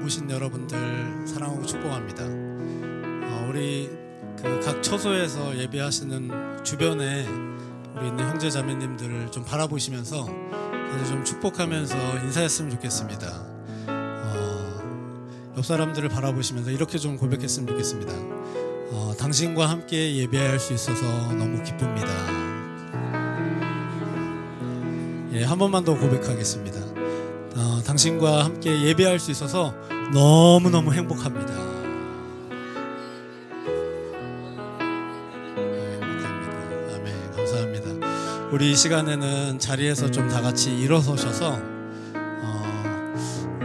오신 여러분들 사랑하고 축복합니다. 우리 각 처소에서 예배하시는 주변에 우리 있는 형제 자매님들을 좀 바라보시면서 좀 축복하면서 인사했으면 좋겠습니다. 옆 사람들을 바라보시면서 이렇게 좀 고백했으면 좋겠습니다. 당신과 함께 예배할 수 있어서 너무 기쁩니다. 한 번만 더 고백하겠습니다. 당신과 함께 예배할 수 있어서 너무너무 행복합니다. 행복합니다. 아멘. 감사합니다. 우리 이 시간에는 자리에서 좀 다 같이 일어서셔서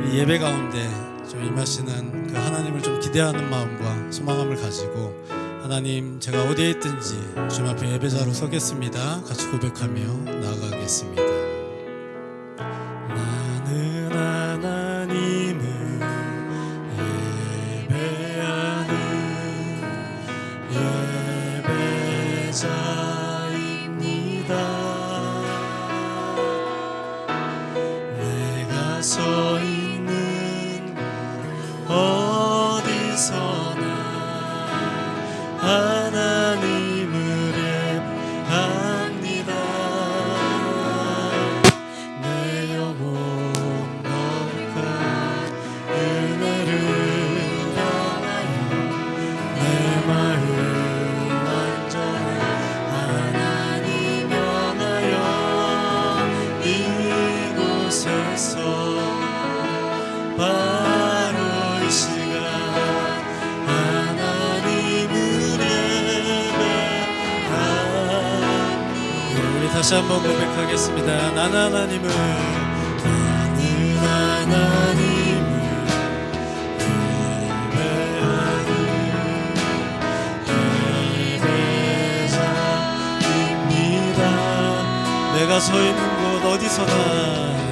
이 예배 가운데 좀 임하시는 그 하나님을 좀 기대하는 마음과 소망함을 가지고 하나님, 제가 어디에 있든지 주님 앞에 예배자로 서겠습니다. 같이 고백하며 나아가겠습니다. 나는 하나님을 예배하는 예배자입니다. 내가 서 있는 어디서나 하나님을 예배합니다. 내 영혼 너가 은혜를 향하여 내 마음 완전히 하나님 향하여 이곳에서 바로 이 시간 다시 한번 고백하겠습니다. 나는 하나님을 예배하는 예배자입니다. 내가 서 있는 곳 어디서나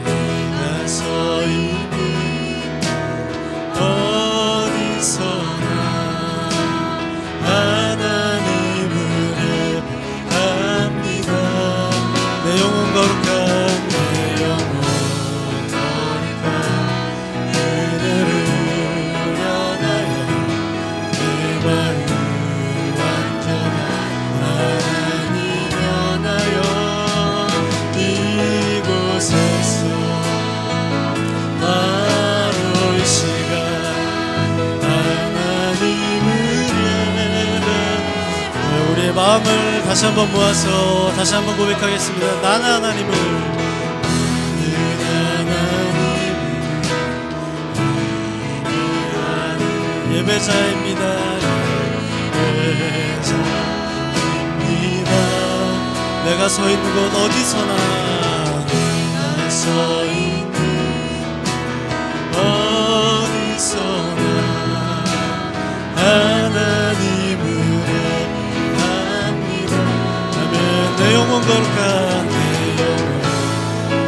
내가 서 있는 어디서나 하나님을 예배합니다. 내 영혼 거룩한 내 영혼 거룩한 은혜를 향하여 내 마음 완전한 하나님 향하여 이곳에서 바로 이 시간 하나님을 예배. 우리의 마음을 다시 한번 모아서 다시 한번 고백하겠습니다. 나는 하나님을 예배자입니다. 예배자입니다. 내가 서 있는 곳 어디서나 내가 서 있는 어디서나 하나님을 내 영혼 거룩한 내 영혼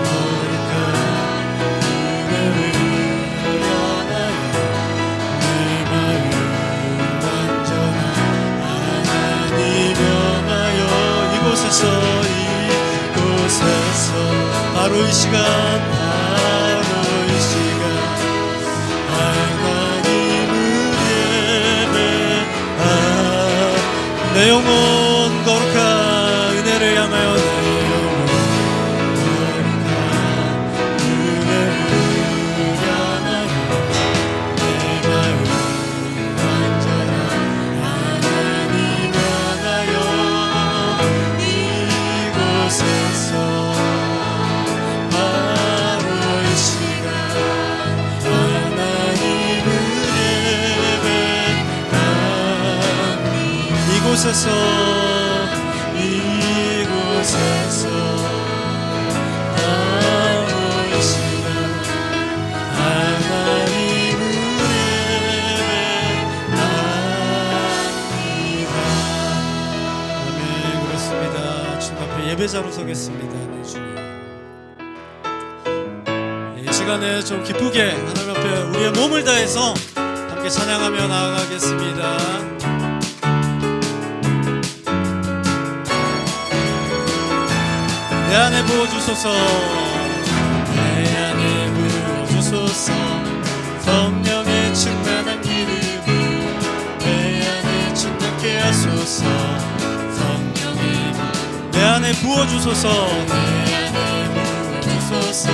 거룩한 은혜를 향하여 내 마음 완전한 하나님 향하여 이곳에서 바로 이 시간 바로 이 시간 하나님을 예배하 내 영혼 거룩한 은혜를 향하여 내 영혼 거룩한 은혜를 향하여 내 마음 완전한 하나님 향하여 이곳에서 바로 이 시간 하나님을 예배합니다. 이곳에서 바로 이 시간 하나님을 예배합니다. 아멘. 그렇습니다. 주님 앞에 예배자로 서겠습니다. 네, 주님. 이 시간에 좀 기쁘게 하나님 앞에 우리의 몸을 다해서 함께 찬양하며 나아가겠습니다. 내 안에 부어주소서 내 안에 부어주소서 성령의 충만한 기름을 내 안에 충만케 하소서. 성령의 내 안에 부어주소서. 내 안에 부어주소서.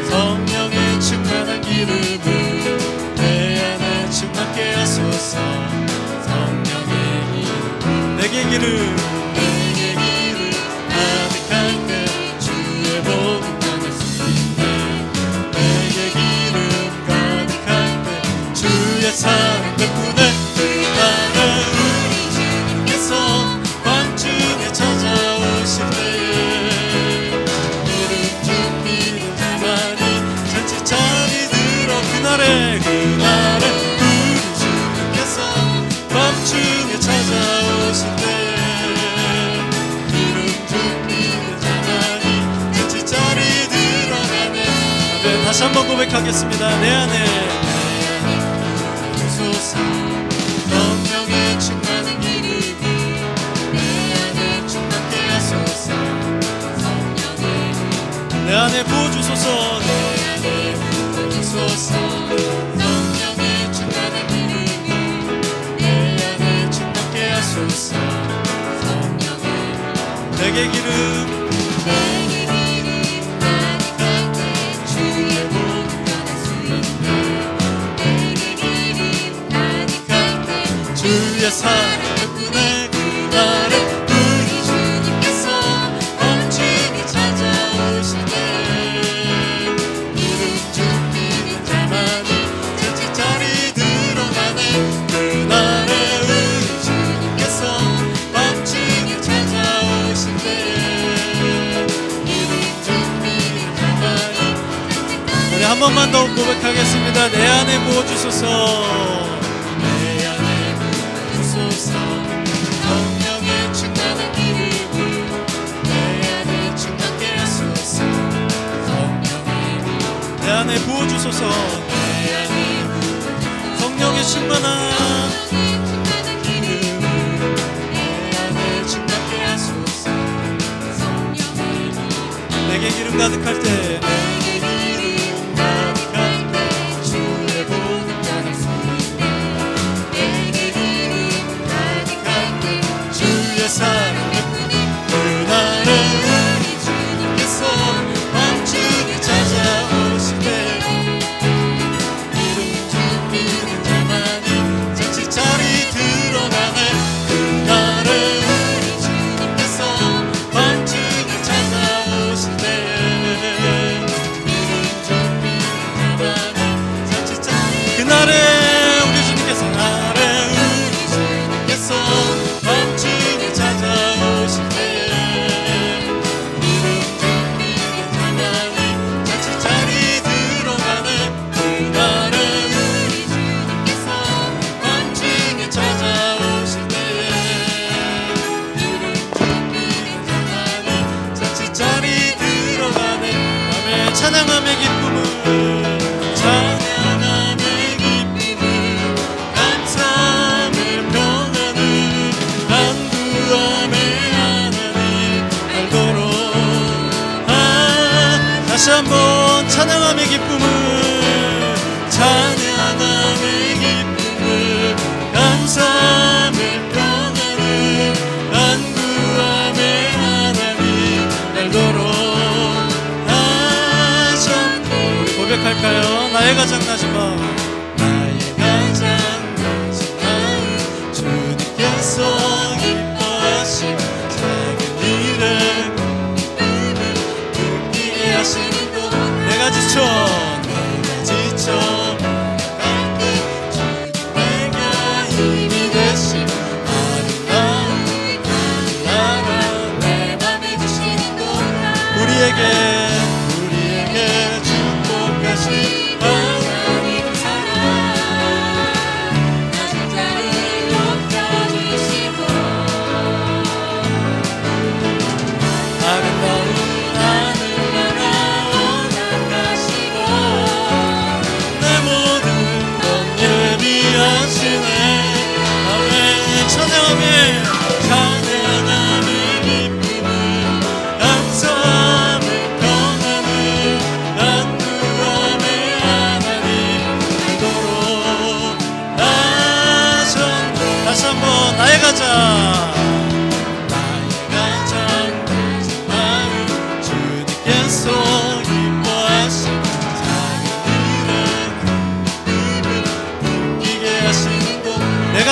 성령의 충만한 기름을 내 안에 충만케 하소서. 성령의 기름 내게 기름 내게 기름 가득할 때 주의 복음 전할 수 있네. 내게 기름 가득할 때 주의 사랑 덕분에 나를 우리 주님께서 밤중에 찾아오실 때에 기름 준비된 자만이 잔치 자리 들어 그날에 우리 주님께서 밤중에 찾아오실 때에 기름 준비된 자만이 잔치 자리 들어가네. 아멘. 다시 한번 고백하겠습니다. 내 안에 주소서. 성령의 충만한 기름을 내 안에 충만케 하소서. 성령의 내 안에 부어주소서. 내 안에 부어주소서. 성령의 충만한 기름을 내 안에 충만케 하소서. 성령의 내게 기름 내게 기름 가득할 때 주의 복음 전할 수 있네. 내게 기름 가득할 때 주의 사랑 덕분에 그날에 우리 주님께서 밤중에 찾아오실 때 기름 준비된 자만이 잔치 자리 들어가네. 그날에 우리 주님께서 밤중에 찾아오실 때 기름 준비된 자만이 우리 한 번만 더 고백하겠습니다. 내 안에 부어주소서. 내 안에 부어주소서. 성령의 충만한 기름을 내 안에 충만케 하소서. 성령의 내 안에 부어주소서. 내 안에 성령의 충만한 기름을 내 안에 충만케 하소서. 성령의 내게 기름 가득할 때 내게 기름 가득할 때 주의 복음 전할 수 있네. 내게 기름 가득할 때 주의 사랑 그날에 우리 주님께서 밤중에 찾아오실 때 기름 준비된 자만이 잔치 자리 들어가네. 그날에 우리 주님께서 밤중에 찾아오실 때 기름 준비된 자만이 잔치 자리 그날에 우리 주님께서 날에 우리 주님께서 밤중에 찾아오실 때 기름 준비된 자만이 잔치 자리 들어가네. 그날에 우리 주님께서 밤중에 찾아오실 때 기름 준비된 자만이 잔치 자리 들어가네. 아멘. 찬양함의 기쁨을 찬양함의 기쁨을 감사함의 평안을 안구함의 하나님 알도록 다시 한번 찬양함의 기쁨을 찬양함의 기쁨을 감사함의 평안을 안구함의 하나님 알도록 하셨네. 우리 고백할까요? 나의 가장 낮은 마음 나의 가장 낮은 마음 주님께서 기뻐하심 작은 일에 웃기게 하시는 것 내가 지쳐 갈 때 주님 내가 힘이 되심 아름다운 나라 내 맘에 주시는 것 우리에게 축복하신 하나님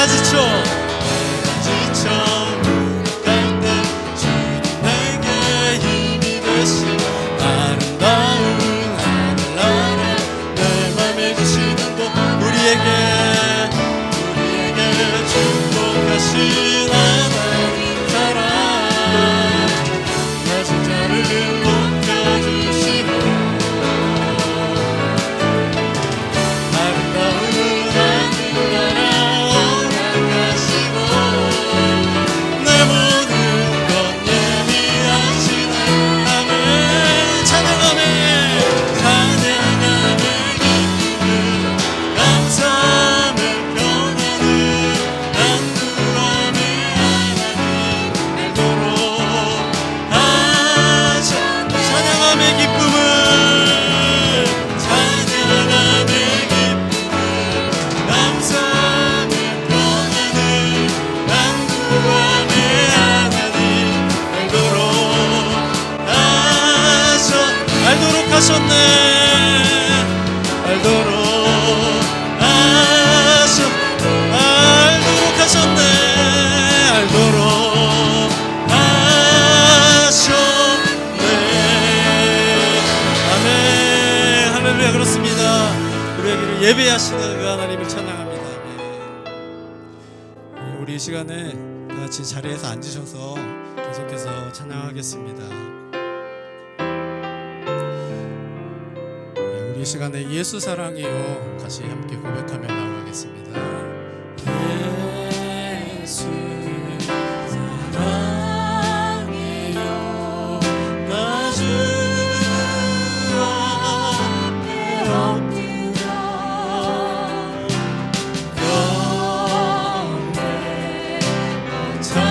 내가 지쳐 무력할 때 주님 내게 힘이 되시고 아름다운 하늘나라 내 맘에 주시는 것 우리에게 축복하신 하나님 사랑 낮은 자를 높여주시고 아름다운 하늘나라 허락하시고 내 모든 것 예비하시네 아멘 찬양하네 찬양하네 기쁨을 감사함을 평안을 안구함의 하나님 알도록 하셔 찬양함의 기쁨을 감사함의 평안을 안구함의 하나님 알도록 하셨네 알도록 하셨네 알도록 하셨네 아멘 할렐루야 그렇습니다 우리에게를 예배하시는 그 하나님을 찬양합니다 아멘. 우리 이 시간에 다 같이 자리에서 앉으셔서 계속해서 찬양하겠습니다 우리 이 시간에 예수 사랑해요 같이 함께 고백하며 나아가겠습니다 예수 사랑해요 나 주 앞에 엎드려 경배와 찬양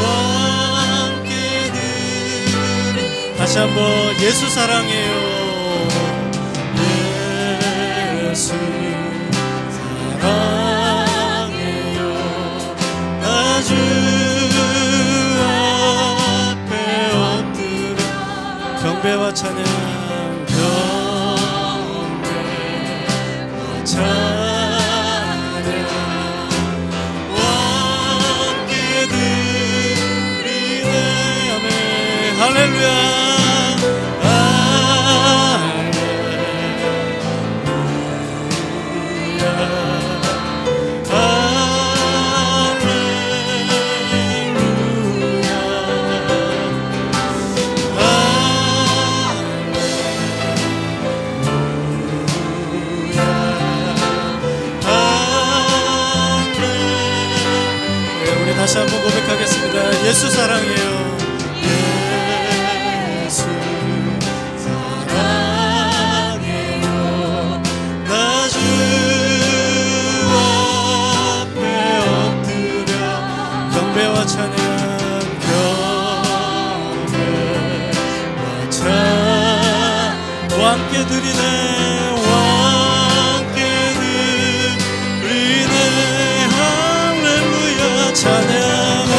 함께 드리 다시 한번 예수 사랑해요 예수 사랑해요 나 주 앞에 엎드려 경배와 찬양 경배와 찬양 함께 드리네 아멘 할렐루야 다시 한번 고백하겠습니다. 예수 사랑해요. 예수 사랑해요. 나 주 앞에 엎드려 경배와 찬양 경배와 찬양 함께 드리네 함께 드리네 할렐루야 찬양하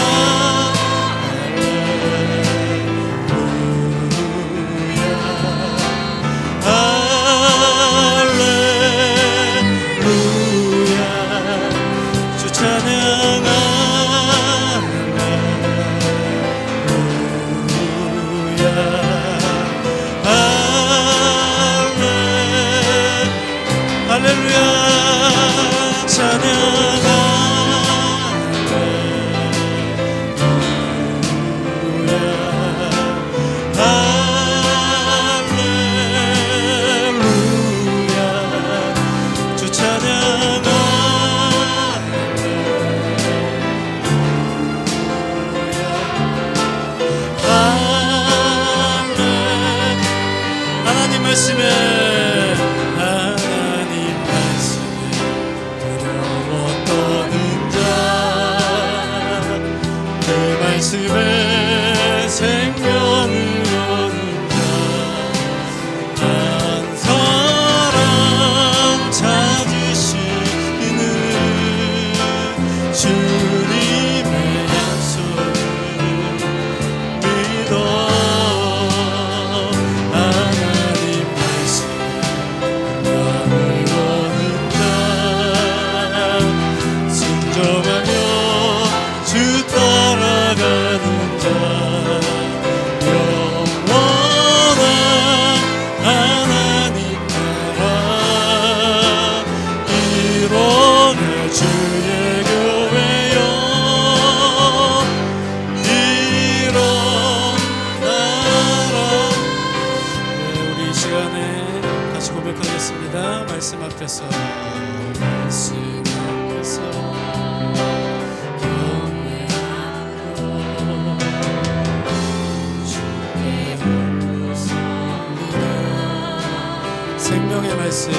고백하겠습니다. 말씀 앞에서 생명의 말씀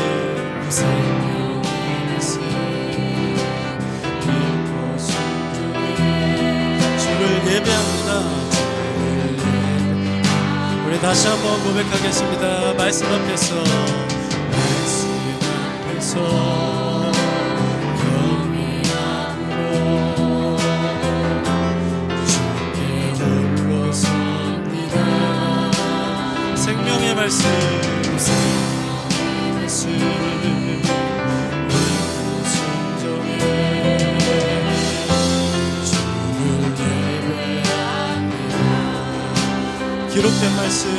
주를 예배합니다. 우리 다시 한번 고백하겠습니다. 말씀 앞에서 경외함으로 주께 홀로 섭니다. 생명의 말씀 순종해 주를 예배합니다. 기록된 말씀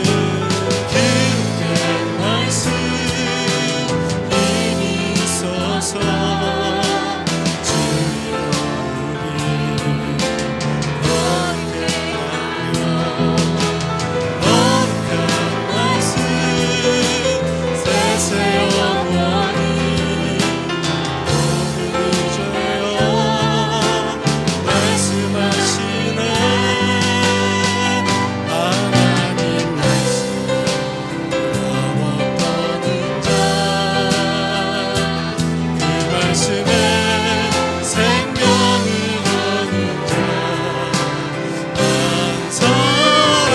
힘이 있어서 주의 우리 거룩한 말씀 세세 영원히 보내줘요. 말씀하시네 하나님 말씀 떠는 자 그 말씀에 생명을 거는 자 한 사람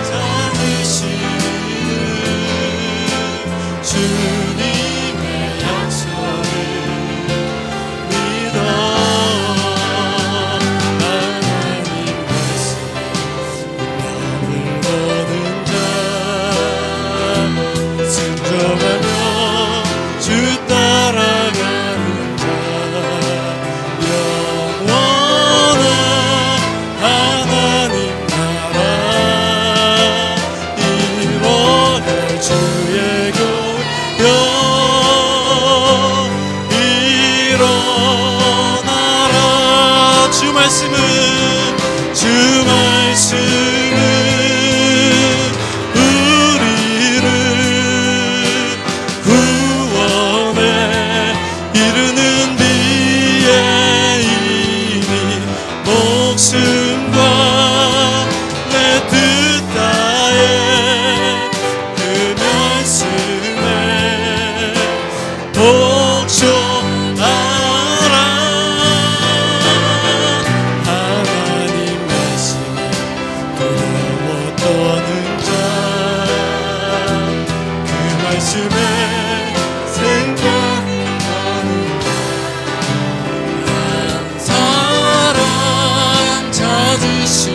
찾으시는 주님의 약속을 믿어 하나님 말씀에 운명을 거는 자 순종하며 주 따라가는 자 영원한 하나님 나라 이뤄낼 주의 교회 일어나라. 주 말씀은 우리를 구원에 이르는 비에 이미 목숨과 내 뜻 다해 그 말씀에 복종하라. 하나님 말씀에 두려워 떠는 자 그 말씀에 생명을 거는 한 사람 찾으시는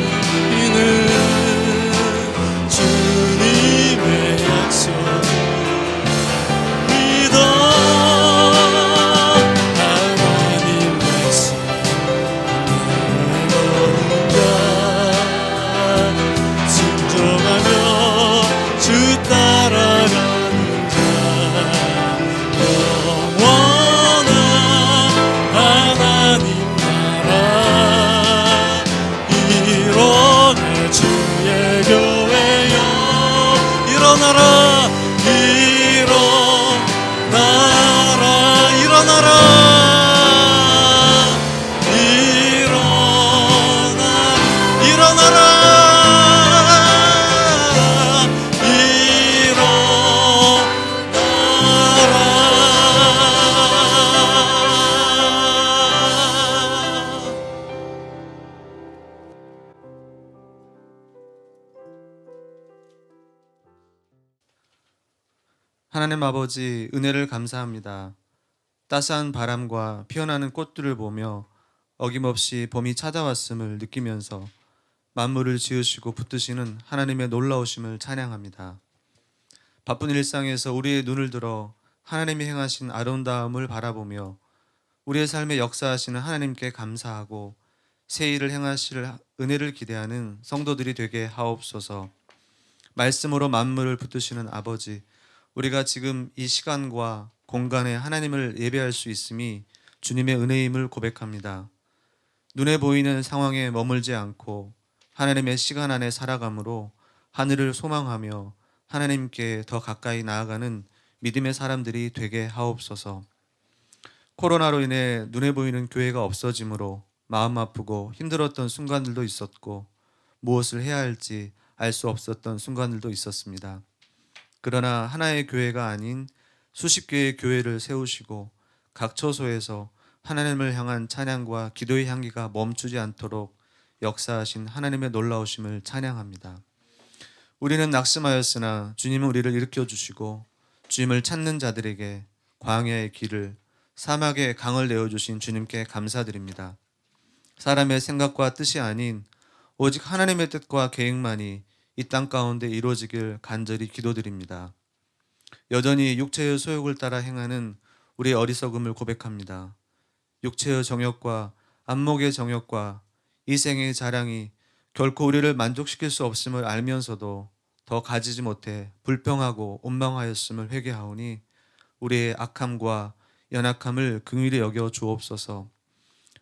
주님의 약속을 믿어 하나님 말씀에 운명을 거는 자 순종하며 주 따라가는 자 영원한 하나님 나라 이뤄낼 주의 교회여 일어나라 일어나라 하나님 아버지, 은혜를 감사합니다. 따스한 바람과 피어나는 꽃들을 보며 어김없이 봄이 찾아왔음을 느끼면서 만물을 지으시고 붙드시는 하나님의 놀라우심을 찬양합니다. 바쁜 일상에서 우리의 눈을 들어 하나님이 행하신 아름다움을 바라보며 우리의 삶에 역사하시는 하나님께 감사하고 새 일을 행하실 은혜를 기대하는 성도들이 되게 하옵소서. 말씀으로 만물을 붙드시는 아버지, 우리가 지금 이 시간과 공간에 하나님을 예배할 수 있음이 주님의 은혜임을 고백합니다. 눈에 보이는 상황에 머물지 않고 하나님의 시간 안에 살아감으로 하늘을 소망하며 하나님께 더 가까이 나아가는 믿음의 사람들이 되게 하옵소서. 코로나로 인해 눈에 보이는 교회가 없어지므로 마음 아프고 힘들었던 순간들도 있었고 무엇을 해야 할지 알 수 없었던 순간들도 있었습니다. 그러나 하나의 교회가 아닌 수십 개의 교회를 세우시고 각 처소에서 하나님을 향한 찬양과 기도의 향기가 멈추지 않도록 역사하신 하나님의 놀라우심을 찬양합니다. 우리는 낙심하였으나 주님은 우리를 일으켜 주시고 주님을 찾는 자들에게 광야의 길을 사막의 강을 내어주신 주님께 감사드립니다. 사람의 생각과 뜻이 아닌 오직 하나님의 뜻과 계획만이 이 땅 가운데 이루어지길 간절히 기도드립니다. 여전히 육체의 소욕을 따라 행하는 우리의 어리석음을 고백합니다. 육체의 정욕과 안목의 정욕과 이생의 자랑이 결코 우리를 만족시킬 수 없음을 알면서도 더 가지지 못해 불평하고 원망하였음을 회개하오니 우리의 악함과 연약함을 긍휼히 여겨 주옵소서.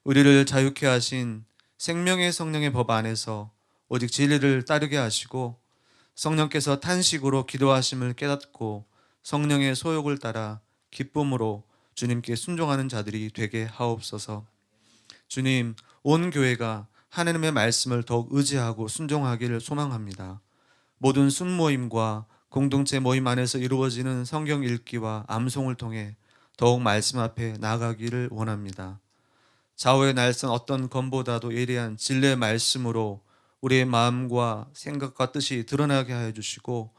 우리를 자유케 하신 생명의 성령의 법 안에서 오직 진리를 따르게 하시고 성령께서 탄식으로 기도하심을 깨닫고 성령의 소욕을 따라 기쁨으로 주님께 순종하는 자들이 되게 하옵소서. 주님, 온 교회가 하나님의 말씀을 더욱 의지하고 순종하기를 소망합니다. 모든 순모임과 공동체 모임 안에서 이루어지는 성경 읽기와 암송을 통해 더욱 말씀 앞에 나아가기를 원합니다. 좌우의 날선 어떤 검보다도 예리한 진리의 말씀으로 우리의 마음과 생각과 뜻이 드러나게 하여 주시고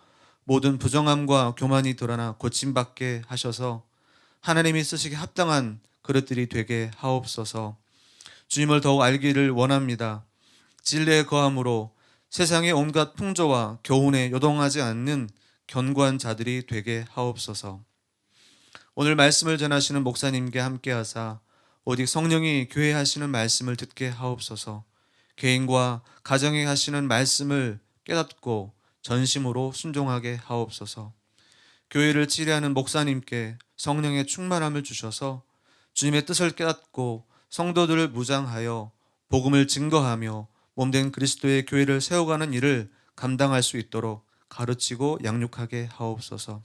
모든 부정함과 교만이 드러나 고침받게 하셔서 하나님이 쓰시기 합당한 그릇들이 되게 하옵소서. 주님을 더욱 알기를 원합니다. 진리의 거함으로 세상의 온갖 풍조와 교훈에 요동하지 않는 견고한 자들이 되게 하옵소서. 오늘 말씀을 전하시는 목사님께 함께하사 오직 성령이 교회에 하시는 말씀을 듣게 하옵소서. 개인과 가정에 하시는 말씀을 깨닫고 전심으로 순종하게 하옵소서. 교회를 치리하는 목사님께 성령의 충만함을 주셔서 주님의 뜻을 깨닫고 성도들을 무장하여 복음을 증거하며 몸된 그리스도의 교회를 세워가는 일을 감당할 수 있도록 가르치고 양육하게 하옵소서.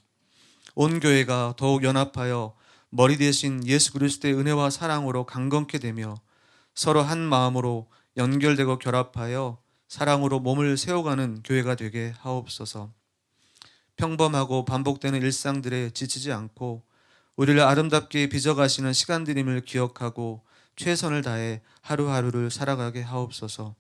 온 교회가 더욱 연합하여 머리 대신 예수 그리스도의 은혜와 사랑으로 강건케 되며 서로 한 마음으로 연결되고 결합하여 사랑으로 몸을 세워가는 교회가 되게 하옵소서. 평범하고 반복되는 일상들에 지치지 않고 우리를 아름답게 빚어가시는 시간들임을 기억하고 최선을 다해 하루하루를 살아가게 하옵소서.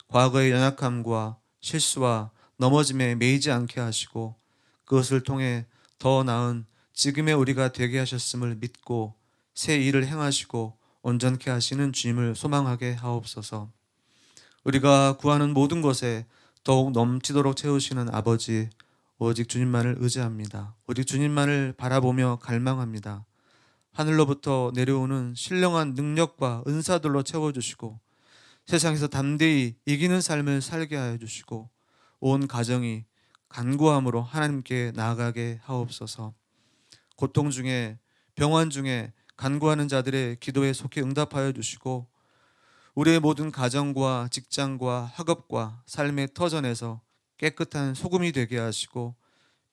과거의 연약함과 실수와 넘어짐에 매이지 않게 하시고 그것을 통해 더 나은 지금의 우리가 되게 하셨음을 믿고 새 일을 행하시고 온전케 하시는 주님을 소망하게 하옵소서. 우리가 구하는 모든 것에 더욱 넘치도록 채우시는 아버지, 오직 주님만을 의지합니다. 오직 주님만을 바라보며 갈망합니다. 하늘로부터 내려오는 신령한 능력과 은사들로 채워주시고 세상에서 담대히 이기는 삶을 살게 하여 주시고 온 가정이 간구함으로 하나님께 나아가게 하옵소서. 고통 중에 병환 중에 간구하는 자들의 기도에 속히 응답하여 주시고 우리의 모든 가정과 직장과 학업과 삶의 터전에서 깨끗한 소금이 되게 하시고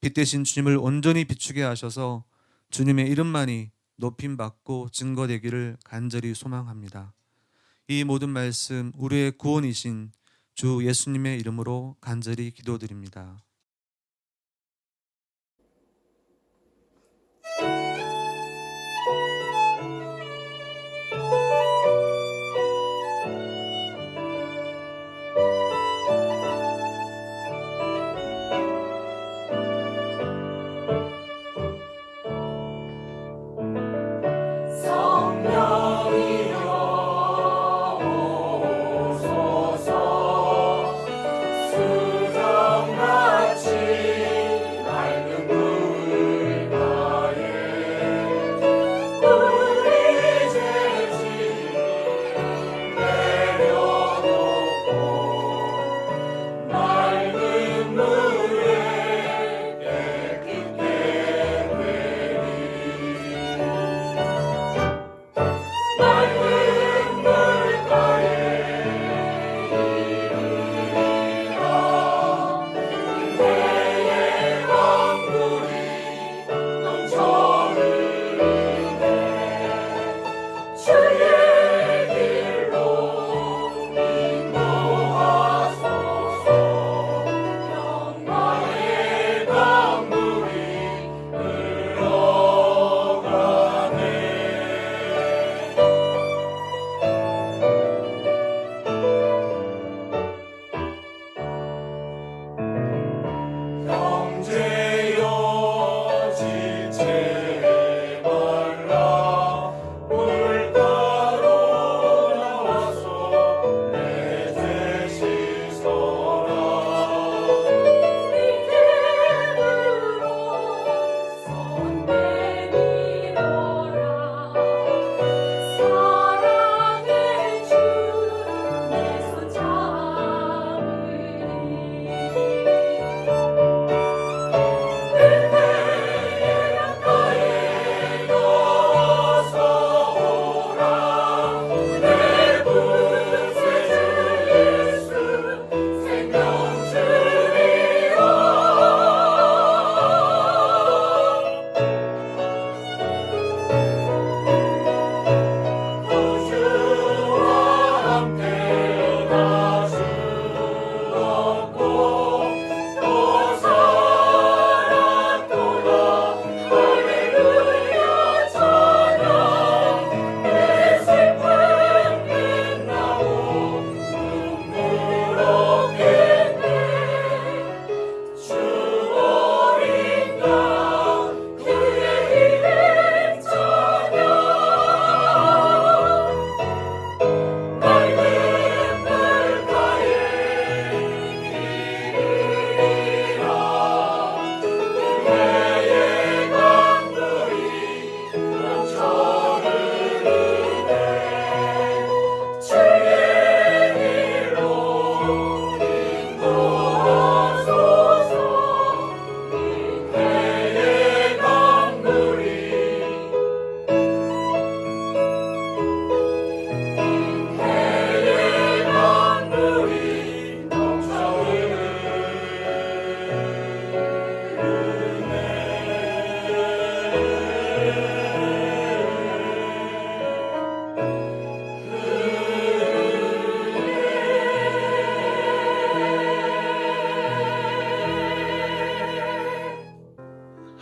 빛 대신 주님을 온전히 비추게 하셔서 주님의 이름만이 높임받고 증거되기를 간절히 소망합니다. 이 모든 말씀 우리의 구원이신 주 예수님의 이름으로 간절히 기도드립니다. 수정하여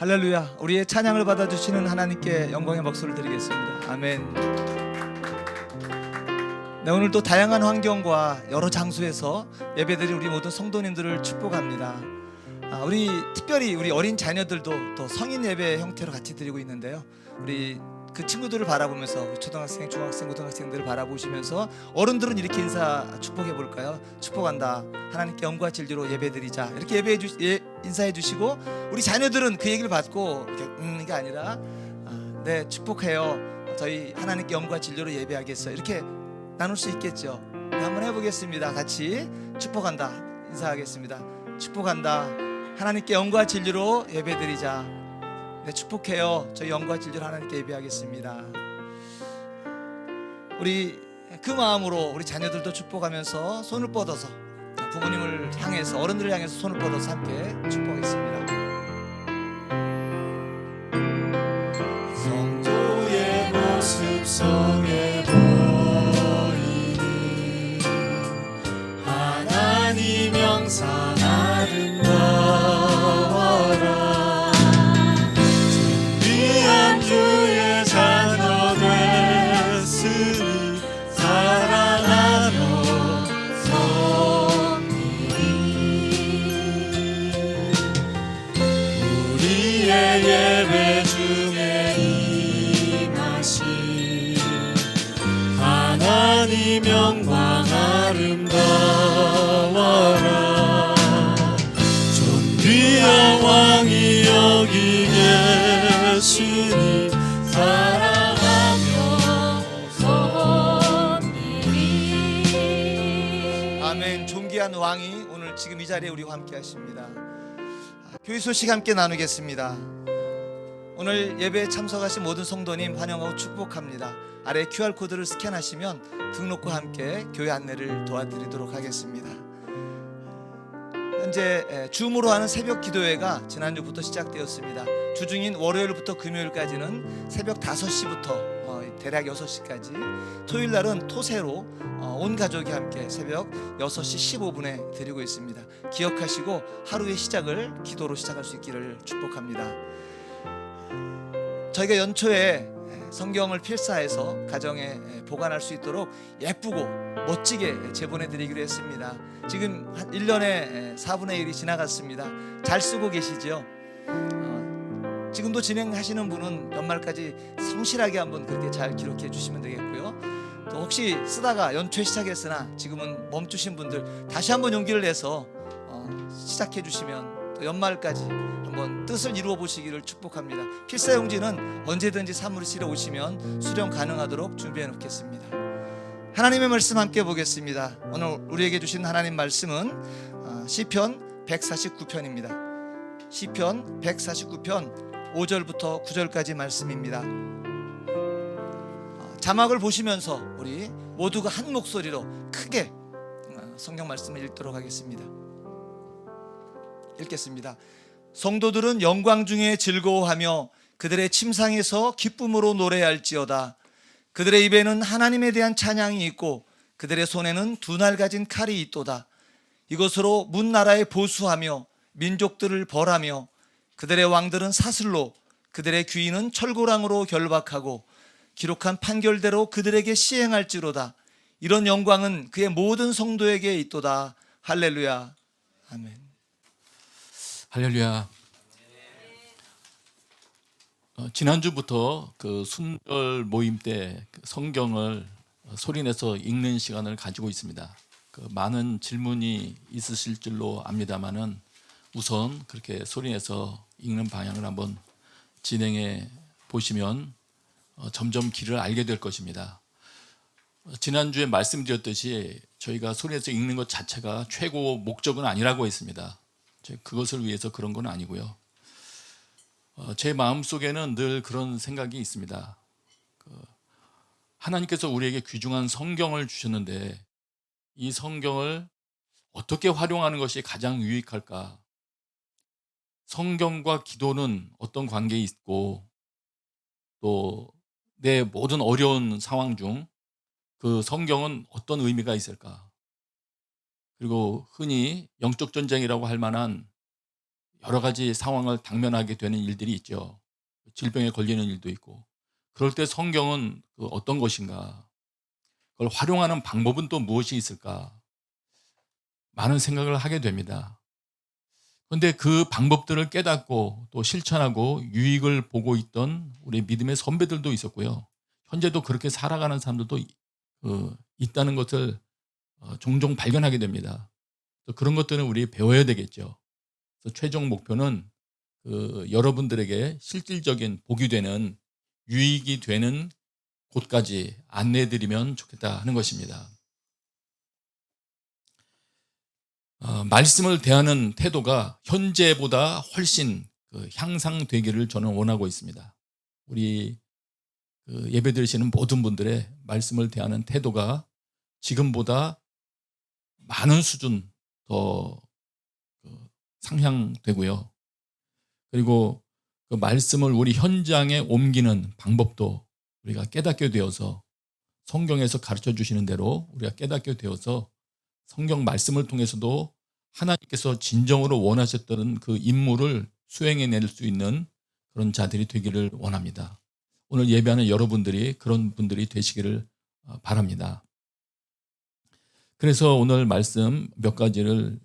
할렐루야. 우리의 찬양을 받아주시는 하나님께 영광의 박수를 드리겠습니다. 아멘. 네, 오늘 또 다양한 환경과 여러 장소에서 예배드린 우리 모든 성도님들을 축복합니다. 우리 특별히 우리 어린 자녀들도 또 성인 예배 형태로 같이 드리고 있는데요. 우리 그 친구들을 바라보면서 우리 초등학생, 중학생, 고등학생들을 바라보시면서 어른들은 이렇게 인사 축복해 볼까요? 축복한다. 하나님께 영광과 진리로 예배드리자. 이렇게 인사해 주시고 우리 자녀들은 그 얘기를 받고 이렇게 이게 아니라 네 축복해요. 저희 하나님께 영광과 진리로 예배하겠어요. 이렇게 나눌 수 있겠죠. 네, 한번 해보겠습니다. 같이 축복한다. 인사하겠습니다. 축복한다. 하나님께 영광과 진리로 예배드리자. 네, 축복해요. 저희 영광과 진리로 하나님께 예배하겠습니다. 우리 그 마음으로 우리 자녀들도 축복하면서 손을 뻗어서 부모님을 향해서 어른들을 향해서 손을 뻗어서 함께 축복하겠습니다. 성도의 모습 속에 보이는 하나님 영상 아름다워라. 준비한 주의 자녀 됐으니 사랑하며 섬기리. 우리의 예배 중에 임하신 하나님 영광 아름다워라. 존귀한 왕이 여기 계시니 사랑하며 섬기리. 아멘. 존귀한 왕이 오늘 지금 이 자리에 우리와 함께 하십니다. 교회 소식 함께 나누겠습니다. 오늘 예배에 참석하신 모든 성도님 환영하고 축복합니다. 아래 QR코드를 스캔하시면 등록과 함께 교회 안내를 도와드리도록 하겠습니다. 현재 줌으로 하는 새벽 기도회가 지난주부터 시작되었습니다. 주중인 월요일부터 금요일까지는 새벽 5시부터 대략 6시까지, 토요일 날은 토세로 온 가족이 함께 새벽 6시 15분에 드리고 있습니다. 기억하시고 하루의 시작을 기도로 시작할 수 있기를 축복합니다. 저희가 연초에 성경을 필사해서 가정에 보관할 수 있도록 예쁘고 멋지게 제보내 드리기로 했습니다. 지금 한 1년에 4분의 1이 지나갔습니다. 잘 쓰고 계시죠? 지금도 진행하시는 분은 연말까지 성실하게 한번 그렇게 잘 기록해 주시면 되겠고요. 또 혹시 쓰다가 연초에 시작했으나 지금은 멈추신 분들 다시 한번 용기를 내서 시작해 주시면 또 연말까지 한번 뜻을 이루어 보시기를 축복합니다. 필사용지는 언제든지 사무실에 오시면 수령 가능하도록 준비해 놓겠습니다. 하나님의 말씀 함께 보겠습니다. 오늘 우리에게 주신 하나님 말씀은 시편 149편입니다. 시편 149편 5절부터 9절까지 말씀입니다. 자막을 보시면서 우리 모두가 한 목소리로 크게 성경 말씀을 읽도록 하겠습니다. 읽겠습니다. 성도들은 영광 중에 즐거워하며 그들의 침상에서 기쁨으로 노래할지어다. 그들의 입에는 하나님에 대한 찬양이 있고 그들의 손에는 두 날 가진 칼이 있도다. 이것으로 문 나라에 보수하며 민족들을 벌하며 그들의 왕들은 사슬로 그들의 귀인은 철고랑으로 결박하고 기록한 판결대로 그들에게 시행할지로다. 이런 영광은 그의 모든 성도에게 있도다. 할렐루야. 아멘. 할렐루야. 지난주부터 그 순절 모임 때 성경을 소리내서 읽는 시간을 가지고 있습니다. 그 많은 질문이 있으실 줄로 압니다만은 우선 그렇게 소리내서 읽는 방향을 한번 진행해 보시면 점점 길을 알게 될 것입니다. 지난주에 말씀드렸듯이 저희가 소리내서 읽는 것 자체가 최고 목적은 아니라고 했습니다. 그것을 위해서 그런 건 아니고요. 제 마음속에는 늘 그런 생각이 있습니다. 하나님께서 우리에게 귀중한 성경을 주셨는데 이 성경을 어떻게 활용하는 것이 가장 유익할까? 성경과 기도는 어떤 관계에 있고 또 내 모든 어려운 상황 중 그 성경은 어떤 의미가 있을까? 그리고 흔히 영적 전쟁이라고 할 만한 여러 가지 상황을 당면하게 되는 일들이 있죠. 질병에 걸리는 일도 있고. 그럴 때 성경은 어떤 것인가? 그걸 활용하는 방법은 또 무엇이 있을까? 많은 생각을 하게 됩니다. 그런데 그 방법들을 깨닫고 또 실천하고 유익을 보고 있던 우리 믿음의 선배들도 있었고요. 현재도 그렇게 살아가는 사람들도 있다는 것을 종종 발견하게 됩니다. 그런 것들은 우리 배워야 되겠죠. 그래서 최종 목표는 여러분들에게 실질적인 복이 되는, 유익이 되는 곳까지 안내해드리면 좋겠다 하는 것입니다. 말씀을 대하는 태도가 현재보다 훨씬 향상되기를 저는 원하고 있습니다. 우리 예배 드리시는 모든 분들의 말씀을 대하는 태도가 지금보다 많은 수준 더 상향되고요. 그리고 그 말씀을 우리 현장에 옮기는 방법도 우리가 깨닫게 되어서, 성경에서 가르쳐 주시는 대로 우리가 깨닫게 되어서 성경 말씀을 통해서도 하나님께서 진정으로 원하셨던 그 임무를 수행해낼 수 있는 그런 자들이 되기를 원합니다. 오늘 예배하는 여러분들이 그런 분들이 되시기를 바랍니다. 그래서 오늘 말씀 몇 가지를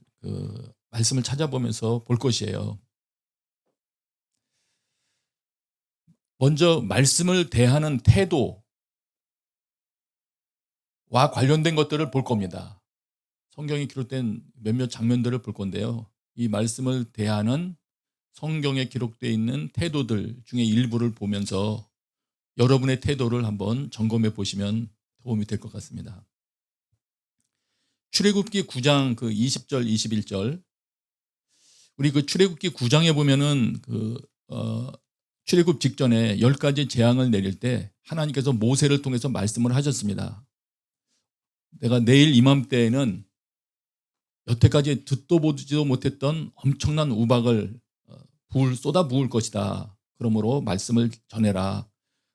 말씀을 찾아보면서 볼 것이에요. 먼저 말씀을 대하는 태도와 관련된 것들을 볼 겁니다. 성경에 기록된 몇몇 장면들을 볼 건데요. 이 말씀을 대하는 성경에 기록되어 있는 태도들 중에 일부를 보면서 여러분의 태도를 한번 점검해 보시면 도움이 될 것 같습니다. 출애굽기 9장 20절, 21절. 우리 출애굽기 9장에 보면은 출애굽 직전에 10가지 재앙을 내릴 때 하나님께서 모세를 통해서 말씀을 하셨습니다. 내가 내일 이맘때에는 여태까지 듣도 보지도 못했던 엄청난 우박을 쏟아 부을 것이다. 그러므로 말씀을 전해라.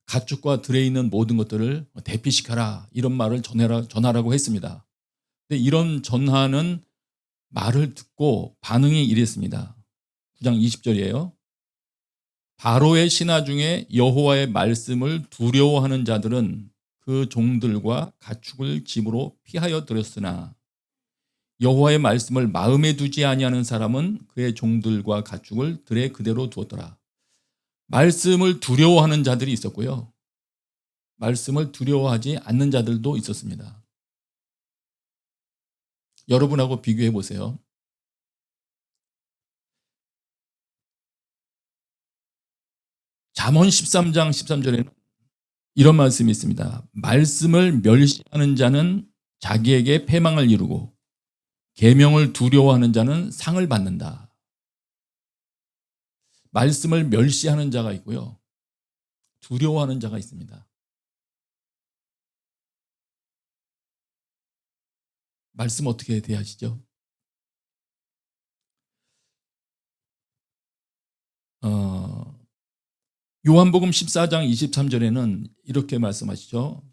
가축과 들에 있는 모든 것들을 대피시켜라. 이런 말을 전하라고 했습니다. 근데 이런 전하는 말을 듣고 반응이 이랬습니다. 9장 20절이에요. 바로의 신하 중에 여호와의 말씀을 두려워하는 자들은 그 종들과 가축을 집으로 피하여 들였으나 여호와의 말씀을 마음에 두지 아니하는 사람은 그의 종들과 가축을 들에 그대로 두었더라. 말씀을 두려워하는 자들이 있었고요. 말씀을 두려워하지 않는 자들도 있었습니다. 여러분하고 비교해 보세요. 잠언 13장 13절에는 이런 말씀이 있습니다. 말씀을 멸시하는 자는 자기에게 패망을 이루고 계명을 두려워하는 자는 상을 받는다. 말씀을 멸시하는 자가 있고요. 두려워하는 자가 있습니다. 말씀 어떻게 대하시죠? 요한복음 14장 23절에는 이렇게 말씀하시죠.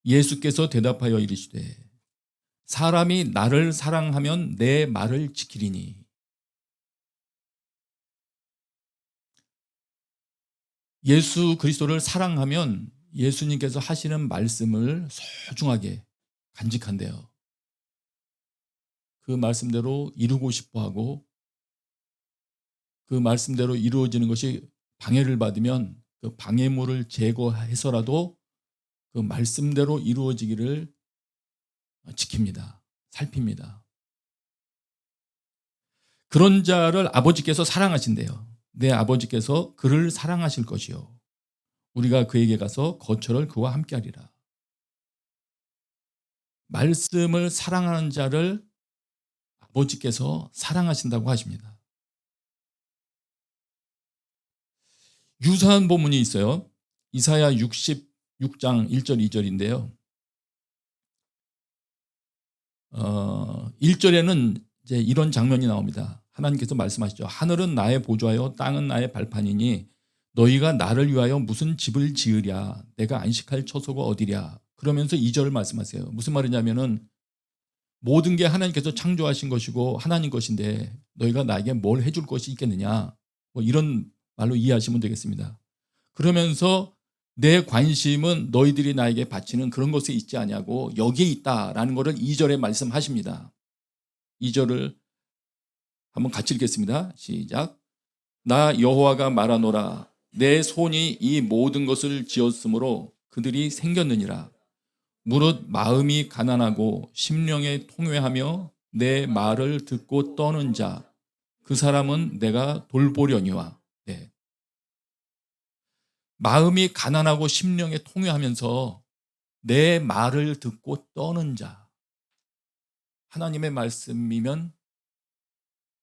예수께서 대답하여 이르시되 사람이 나를 사랑하면 내 말을 지키리니. 예수 그리스도를 사랑하면 예수님께서 하시는 말씀을 소중하게 간직한대요. 그 말씀대로 이루고 싶어하고 그 말씀대로 이루어지는 것이 방해를 받으면 그 방해물을 제거해서라도 그 말씀대로 이루어지기를 지킵니다. 살핍니다. 그런 자를 아버지께서 사랑하신대요. 내 아버지께서 그를 사랑하실 것이요. 우리가 그에게 가서 거처를 그와 함께하리라. 말씀을 사랑하는 자를 아버지께서 사랑하신다고 하십니다. 유사한 본문이 있어요. 이사야 66장 1절 2절인데요. 1절에는 이제 이런 장면이 나옵니다. 하나님께서 말씀하시죠. 하늘은 나의 보좌요 땅은 나의 발판이니 너희가 나를 위하여 무슨 집을 지으랴. 내가 안식할 처소가 어디랴. 그러면서 2절을 말씀하세요. 무슨 말이냐면은 모든 게 하나님께서 창조하신 것이고 하나님 것인데 너희가 나에게 뭘 해줄 것이 있겠느냐, 뭐 이런 말로 이해하시면 되겠습니다. 그러면서 내 관심은 너희들이 나에게 바치는 그런 것에 있지 아니하고 여기에 있다라는 것을 2절에 말씀하십니다. 2절을 한번 같이 읽겠습니다. 시작. 나 여호와가 말하노라. 내 손이 이 모든 것을 지었으므로 그들이 생겼느니라. 무릇 마음이 가난하고 심령에 통회하며 내 말을 듣고 떠는 자, 그 사람은 내가 돌보려니와. 네. 마음이 가난하고 심령에 통회하면서 내 말을 듣고 떠는 자. 하나님의 말씀이면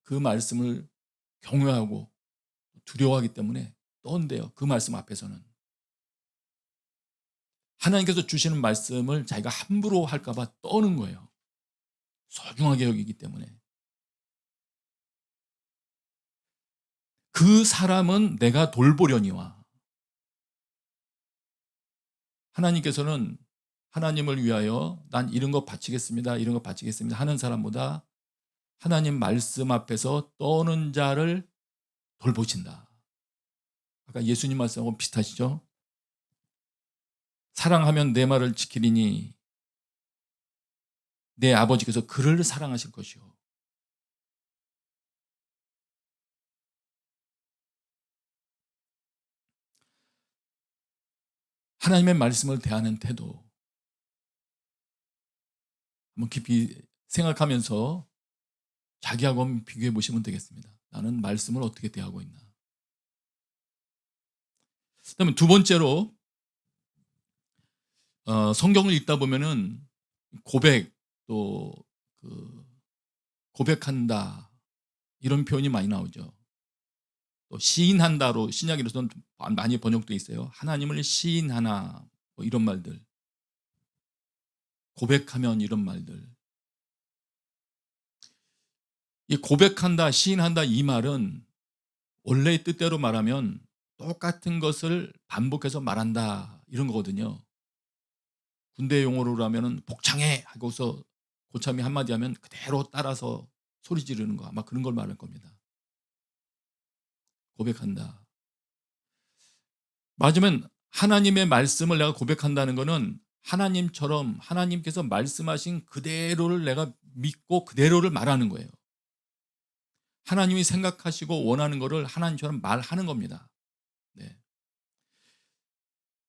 그 말씀을 경외하고 두려워하기 때문에 떤대요. 그 말씀 앞에서는. 하나님께서 주시는 말씀을 자기가 함부로 할까 봐 떠는 거예요. 소중하게 여기기 때문에. 그 사람은 내가 돌보려니와. 하나님께서는 하나님을 위하여 난 이런 거 바치겠습니다, 이런 거 바치겠습니다 하는 사람보다 하나님 말씀 앞에서 떠는 자를 돌보신다. 아까 예수님 말씀하고 비슷하시죠? 사랑하면 내 말을 지키리니 내 아버지께서 그를 사랑하실 것이요. 하나님의 말씀을 대하는 태도 한번 깊이 생각하면서 자기하고 한번 비교해 보시면 되겠습니다. 나는 말씀을 어떻게 대하고 있나. 그다음에 두 번째로 성경을 읽다 보면은 고백, 또 고백한다 이런 표현이 많이 나오죠. 또 시인한다로 신약에서는 많이 번역되어 있어요. 하나님을 시인하나 뭐 이런 말들, 고백하면 이런 말들. 이 고백한다, 시인한다 이 말은 원래의 뜻대로 말하면 똑같은 것을 반복해서 말한다 이런 거거든요. 군대 용어로 하면은 복창해 하고서 고참이 한마디 하면 그대로 따라서 소리 지르는 거, 아마 그런 걸 말할 겁니다. 고백한다. 맞으면 하나님의 말씀을 내가 고백한다는 것은 하나님처럼 하나님께서 말씀하신 그대로를 내가 믿고 그대로를 말하는 거예요. 하나님이 생각하시고 원하는 것을 하나님처럼 말하는 겁니다. 네.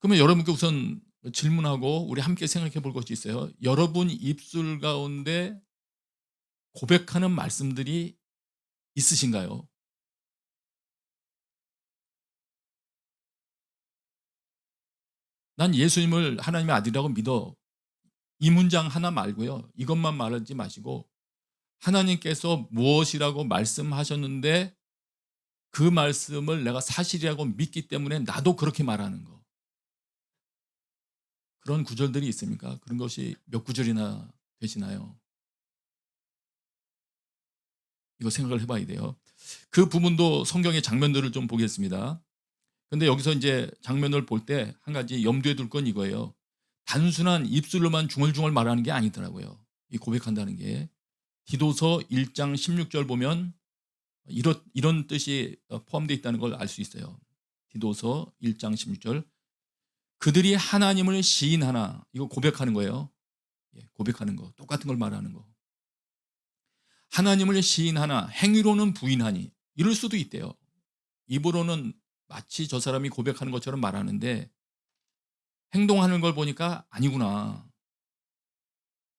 그러면 여러분께 우선 질문하고 우리 함께 생각해 볼 것이 있어요. 여러분 입술 가운데 고백하는 말씀들이 있으신가요? 난 예수님을 하나님의 아들이라고 믿어. 이 문장 하나 말고요. 이것만 말하지 마시고 하나님께서 무엇이라고 말씀하셨는데 그 말씀을 내가 사실이라고 믿기 때문에 나도 그렇게 말하는 거. 그런 구절들이 있습니까? 그런 것이 몇 구절이나 되시나요? 이거 생각을 해봐야 돼요. 그 부분도 성경의 장면들을 좀 보겠습니다. 근데 여기서 이제 장면을 볼 때 한 가지 염두에 둘 건 이거예요. 단순한 입술로만 중얼중얼 말하는 게 아니더라고요. 이 고백한다는 게. 디도서 1장 16절 보면 이런 뜻이 포함되어 있다는 걸 알 수 있어요. 디도서 1장 16절. 그들이 하나님을 시인하나, 이거 고백하는 거예요. 고백하는 거, 똑같은 걸 말하는 거. 하나님을 시인하나 행위로는 부인하니, 이럴 수도 있대요. 입으로는 마치 저 사람이 고백하는 것처럼 말하는데 행동하는 걸 보니까 아니구나.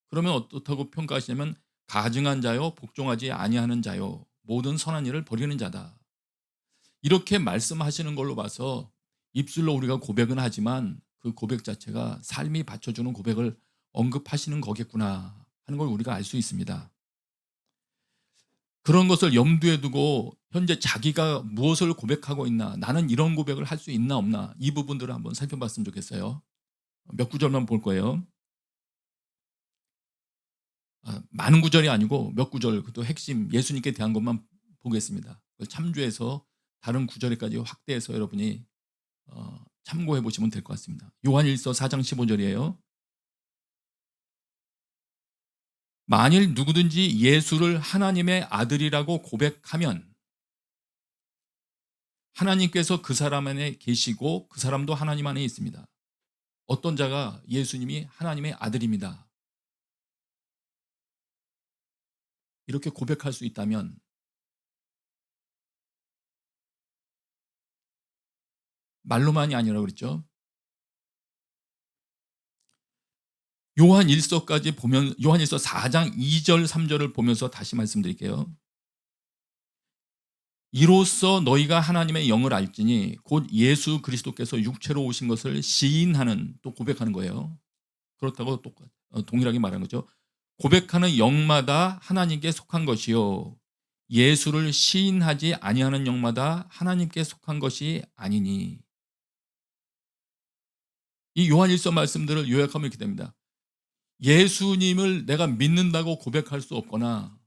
그러면 어떻다고 평가하시냐면 가증한 자요, 복종하지 아니하는 자요, 모든 선한 일을 버리는 자다. 이렇게 말씀하시는 걸로 봐서 입술로 우리가 고백은 하지만 그 고백 자체가 삶이 받쳐주는 고백을 언급하시는 거겠구나 하는 걸 우리가 알 수 있습니다. 그런 것을 염두에 두고 현재 자기가 무엇을 고백하고 있나, 나는 이런 고백을 할 수 있나 없나, 이 부분들을 한번 살펴봤으면 좋겠어요. 몇 구절만 볼 거예요. 많은 구절이 아니고 몇 구절, 또 핵심 예수님께 대한 것만 보겠습니다. 그걸 참조해서 다른 구절에까지 확대해서 여러분이 참고해 보시면 될 것 같습니다. 요한일서 4장 15절이에요. 만일 누구든지 예수를 하나님의 아들이라고 고백하면 하나님께서 그 사람 안에 계시고 그 사람도 하나님 안에 있습니다. 어떤 자가 예수님이 하나님의 아들입니다, 이렇게 고백할 수 있다면 말로만이 아니라 그랬죠. 요한 1서까지 보면, 요한 1서 4장 2절 3절을 보면서 다시 말씀드릴게요. 이로써 너희가 하나님의 영을 알지니 곧 예수 그리스도께서 육체로 오신 것을 시인하는, 또 고백하는 거예요. 그렇다고 동일하게 말하는 거죠. 고백하는 영마다 하나님께 속한 것이요 예수를 시인하지 아니하는 영마다 하나님께 속한 것이 아니니. 이 요한 1서 말씀들을 요약하면 이렇게 됩니다. 예수님을 내가 믿는다고 고백할 수 없거나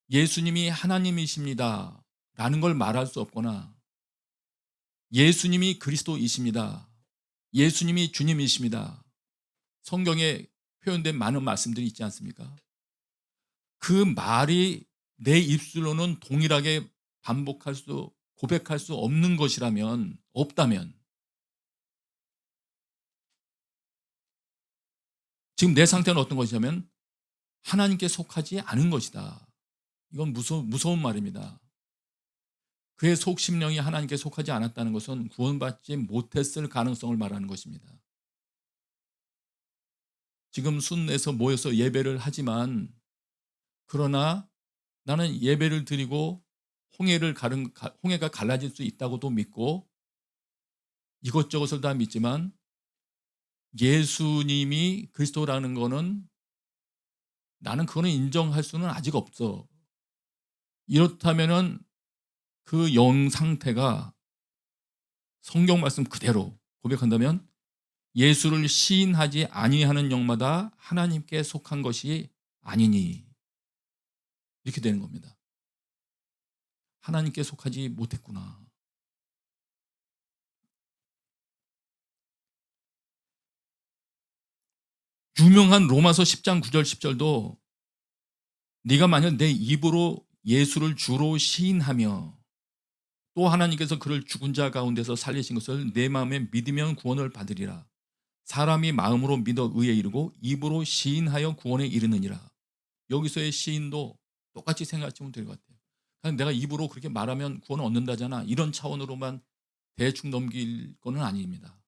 예수님이 하나님이십니다 라는 걸 말할 수 없거나 예수님이 그리스도이십니다, 예수님이 주님이십니다, 성경에 표현된 많은 말씀들이 있지 않습니까? 그 말이 내 입술로는 동일하게 고백할 수 없는 것이라면, 없다면 지금 내 상태는 어떤 것이냐면 하나님께 속하지 않은 것이다. 이건 무서운 말입니다. 그의 속심령이 하나님께 속하지 않았다는 것은 구원받지 못했을 가능성을 말하는 것입니다. 지금 순에서 모여서 예배를 하지만, 그러나 나는 예배를 드리고 홍해가 갈라질 수 있다고도 믿고 이것저것을 다 믿지만 예수님이 그리스도라는 거는 나는 그거는 인정할 수는 아직 없어. 이렇다면은 그 영 상태가 성경 말씀 그대로 고백한다면 예수를 시인하지 아니하는 영마다 하나님께 속한 것이 아니니, 이렇게 되는 겁니다. 하나님께 속하지 못했구나. 유명한 로마서 10장 9절 10절도 네가 만약 내 입으로 예수를 주로 시인하며 또 하나님께서 그를 죽은 자 가운데서 살리신 것을 내 마음에 믿으면 구원을 받으리라. 사람이 마음으로 믿어 의에 이르고 입으로 시인하여 구원에 이르느니라. 여기서의 시인도 똑같이 생각하시면 될 것 같아요. 그냥 내가 입으로 그렇게 말하면 구원을 얻는다잖아, 이런 차원으로만 대충 넘길 거는 아닙니다.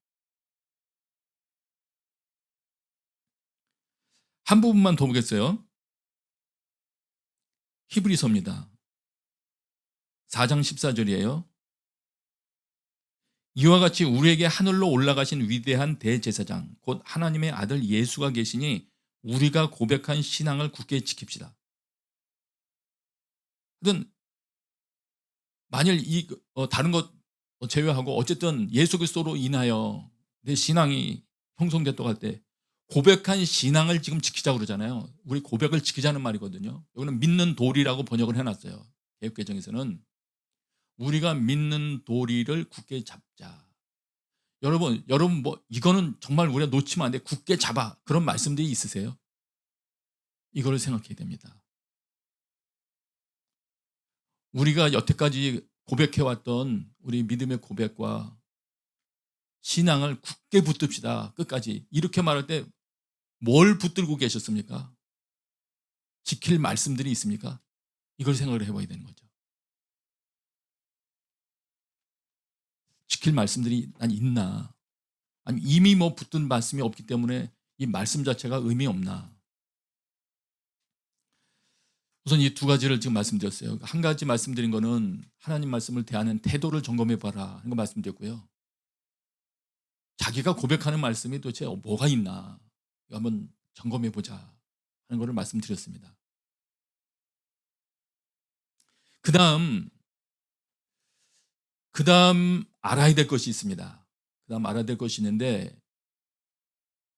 한 부분만 더 보겠어요. 히브리서입니다. 4장 14절이에요. 이와 같이 우리에게 하늘로 올라가신 위대한 대제사장 곧 하나님의 아들 예수가 계시니 우리가 고백한 신앙을 굳게 지킵시다. 하여튼 만일 다른 것 제외하고 어쨌든 예수 그리스도로 인하여 내 신앙이 형성됐다고 할 때 고백한 신앙을 지금 지키자고 그러잖아요. 우리 고백을 지키자는 말이거든요. 여기는 믿는 도리라고 번역을 해놨어요. 개역개정에서는 우리가 믿는 도리를 굳게 잡자. 여러분 뭐 이거는 정말 우리가 놓치면 안 돼, 굳게 잡아, 그런 말씀들이 있으세요? 이거를 생각해야 됩니다. 우리가 여태까지 고백해왔던 우리 믿음의 고백과 신앙을 굳게 붙듭시다, 끝까지, 이렇게 말할 때 뭘 붙들고 계셨습니까? 지킬 말씀들이 있습니까? 이걸 생각을 해봐야 되는 거죠. 지킬 말씀들이 난 있나? 아니 이미 뭐 붙든 말씀이 없기 때문에 이 말씀 자체가 의미 없나? 우선 이 두 가지를 지금 말씀드렸어요. 한 가지 말씀드린 거는 하나님 말씀을 대하는 태도를 점검해봐라 하는 거 말씀드렸고요. 자기가 고백하는 말씀이 도대체 뭐가 있나 이거 한번 점검해보자 하는 거를 말씀드렸습니다. 그 다음 알아야 될 것이 있습니다. 그 다음 알아야 될 것이 있는데,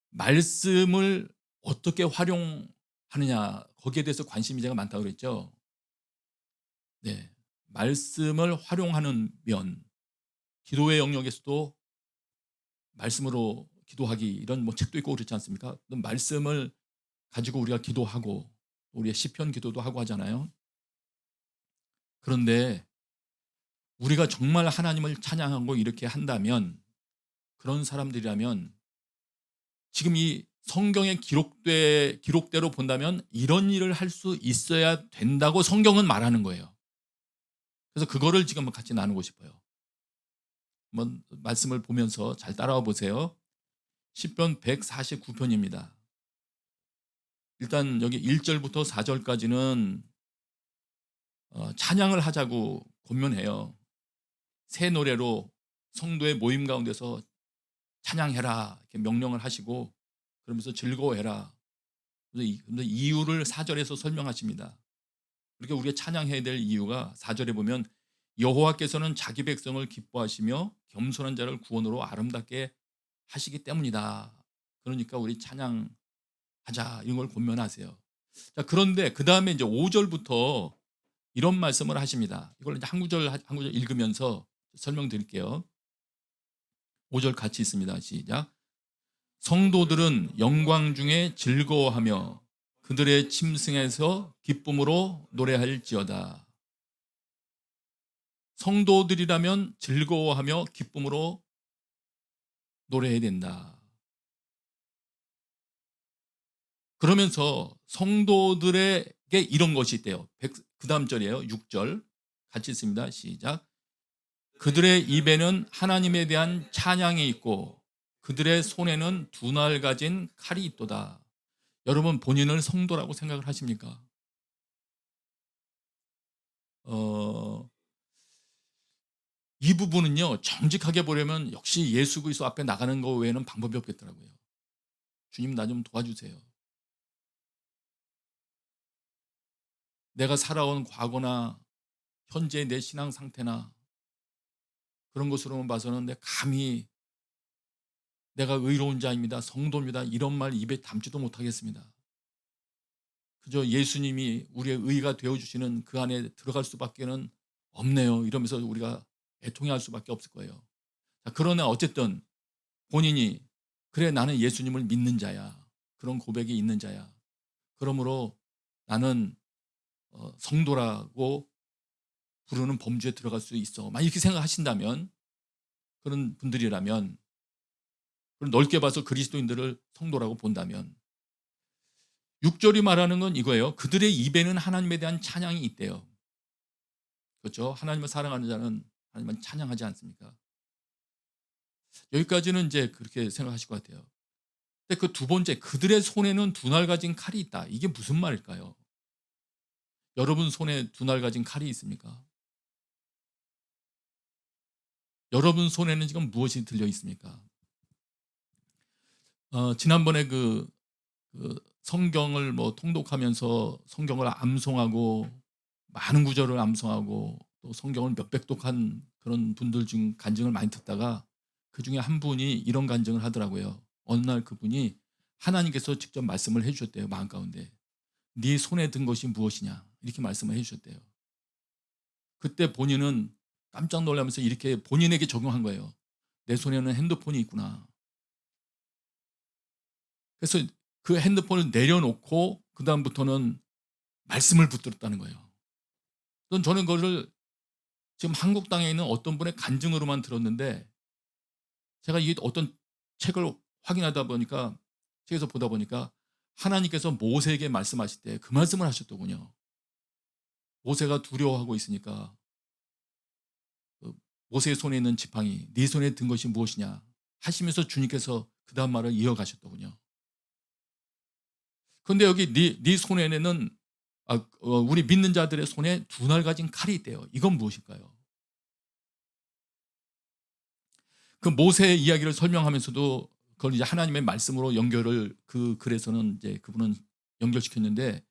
말씀을 어떻게 활용하느냐, 거기에 대해서 관심이 제가 많다고 그랬죠. 네, 말씀을 활용하는 면, 기도의 영역에서도 말씀으로 기도하기, 이런 뭐 책도 있고 그렇지 않습니까? 말씀을 가지고 우리가 기도하고 우리의 시편 기도도 하고 하잖아요. 그런데 우리가 정말 하나님을 찬양하고 이렇게 한다면, 그런 사람들이라면 지금 이 성경에 기록대로 본다면 이런 일을 할 수 있어야 된다고 성경은 말하는 거예요. 그래서 그거를 지금 같이 나누고 싶어요. 한번 말씀을 보면서 잘 따라와 보세요. 시편 149편입니다. 일단 여기 1절부터 4절까지는 찬양을 하자고 권면해요. 새 노래로 성도의 모임 가운데서 찬양해라 이렇게 명령을 하시고, 그러면서 즐거워해라. 그런데 이유를 4절에서 설명하십니다. 그렇게 우리가 찬양해야 될 이유가 4절에 보면 여호와께서는 자기 백성을 기뻐하시며 겸손한 자를 구원으로 아름답게 하시기 때문이다. 그러니까 우리 찬양하자, 이런 걸 권면하세요. 자, 그런데 그 다음에 이제 5절부터 이런 말씀을 하십니다. 이걸 이제 한 구절 읽으면서 설명드릴게요. 5절 같이 있습니다. 시작. 성도들은 영광 중에 즐거워하며 그들의 침승에서 기쁨으로 노래할지어다. 성도들이라면 즐거워하며 기쁨으로 노래해야 된다. 그러면서 성도들에게 이런 것이 있대요. 그 다음 절이에요. 6절 같이 있습니다. 시작. 그들의 입에는 하나님에 대한 찬양이 있고 그들의 손에는 두 날 가진 칼이 있도다. 여러분, 본인을 성도라고 생각을 하십니까? 이 부분은요, 정직하게 보려면 역시 예수 그리스도 앞에 나가는 거 외에는 방법이 없겠더라고요. 주님, 나 좀 도와주세요. 내가 살아온 과거나 현재 내 신앙 상태나 그런 것으로만 봐서는 내 감히 내가 의로운 자입니다, 성도입니다, 이런 말 입에 담지도 못하겠습니다. 그저 예수님이 우리의 의가 되어주시는 그 안에 들어갈 수밖에는 없네요, 이러면서 우리가 애통해할 수밖에 없을 거예요. 자, 그러나 어쨌든 본인이 그래, 나는 예수님을 믿는 자야, 그런 고백이 있는 자야, 그러므로 나는 성도라고 부르는 범주에 들어갈 수 있어, 만약 이렇게 생각하신다면, 그런 분들이라면, 그럼 넓게 봐서 그리스도인들을 성도라고 본다면, 6절이 말하는 건 이거예요. 그들의 입에는 하나님에 대한 찬양이 있대요. 그렇죠? 하나님을 사랑하는 자는 하나님을 찬양하지 않습니까? 여기까지는 이제 그렇게 생각하실 것 같아요. 근데 그 두 번째, 그들의 손에는 두 날 가진 칼이 있다. 이게 무슨 말일까요? 여러분 손에 두 날 가진 칼이 있습니까? 여러분 손에는 지금 무엇이 들려 있습니까? 지난번에 그 성경을 통독하면서 성경을 암송하고 많은 구절을 암송하고 또 성경을 몇백 독한 그런 분들 중 간증을 많이 듣다가 그 중에 한 분이 이런 간증을 하더라고요. 어느 날 그분이 하나님께서 직접 말씀을 해주셨대요. 마음 가운데 네 손에 든 것이 무엇이냐, 이렇게 말씀을 해주셨대요. 그때 본인은 깜짝 놀라면서 이렇게 본인에게 적용한 거예요. 내 손에는 핸드폰이 있구나. 그래서 그 핸드폰을 내려놓고 그 다음부터는 말씀을 붙들었다는 거예요. 저는 그거를 지금 한국 땅에 있는 어떤 분의 간증으로만 들었는데, 제가 이 어떤 책을 확인하다 보니까, 책에서 보다 보니까 하나님께서 모세에게 말씀하실 때 그 말씀을 하셨더군요. 모세가 두려워하고 있으니까 모세의 손에 있는 지팡이, 네 손에 든 것이 무엇이냐 하시면서 주님께서 그 다음 말을 이어가셨더군요. 그런데 여기 네 손에는 우리 믿는 자들의 손에 두 날 가진 칼이 있대요. 이건 무엇일까요? 그 모세의 이야기를 설명하면서도 그걸 이제 하나님의 말씀으로 연결을 그 글에서는 이제 그분은 연결시켰는데,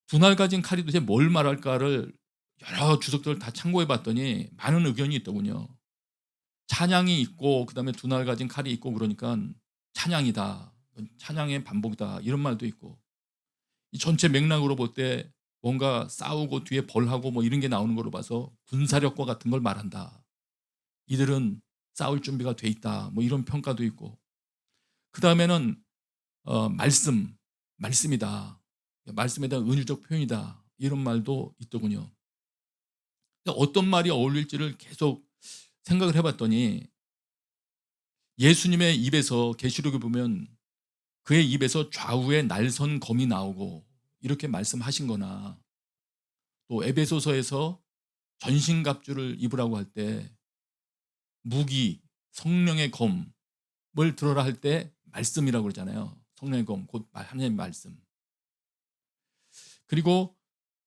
두 날 가진 칼이 도대체 뭘 말할까를 여러 주석들을 다 참고해 봤더니 많은 의견이 있더군요. 찬양이 있고 그다음에 두 날 가진 칼이 있고 그러니까 찬양이다, 찬양의 반복이다, 이런 말도 있고, 이 전체 맥락으로 볼 때 뭔가 싸우고 뒤에 벌하고 뭐 이런 게 나오는 걸로 봐서 군사력과 같은 걸 말한다, 이들은 싸울 준비가 돼 있다, 뭐 이런 평가도 있고, 그 다음에는 말씀이다, 말씀에 대한 은유적 표현이다. 이런 말도 있더군요. 어떤 말이 어울릴지를 계속 생각을 해봤더니 예수님의 입에서 계시록에 보면 그의 입에서 좌우에 날선 검이 나오고 이렇게 말씀하신 거나 또 에베소서에서 전신갑주를 입으라고 할 때 무기, 성령의 검을 들어라 할 때 말씀이라고 그러잖아요. 성령의 검, 곧 하나님의 말씀. 그리고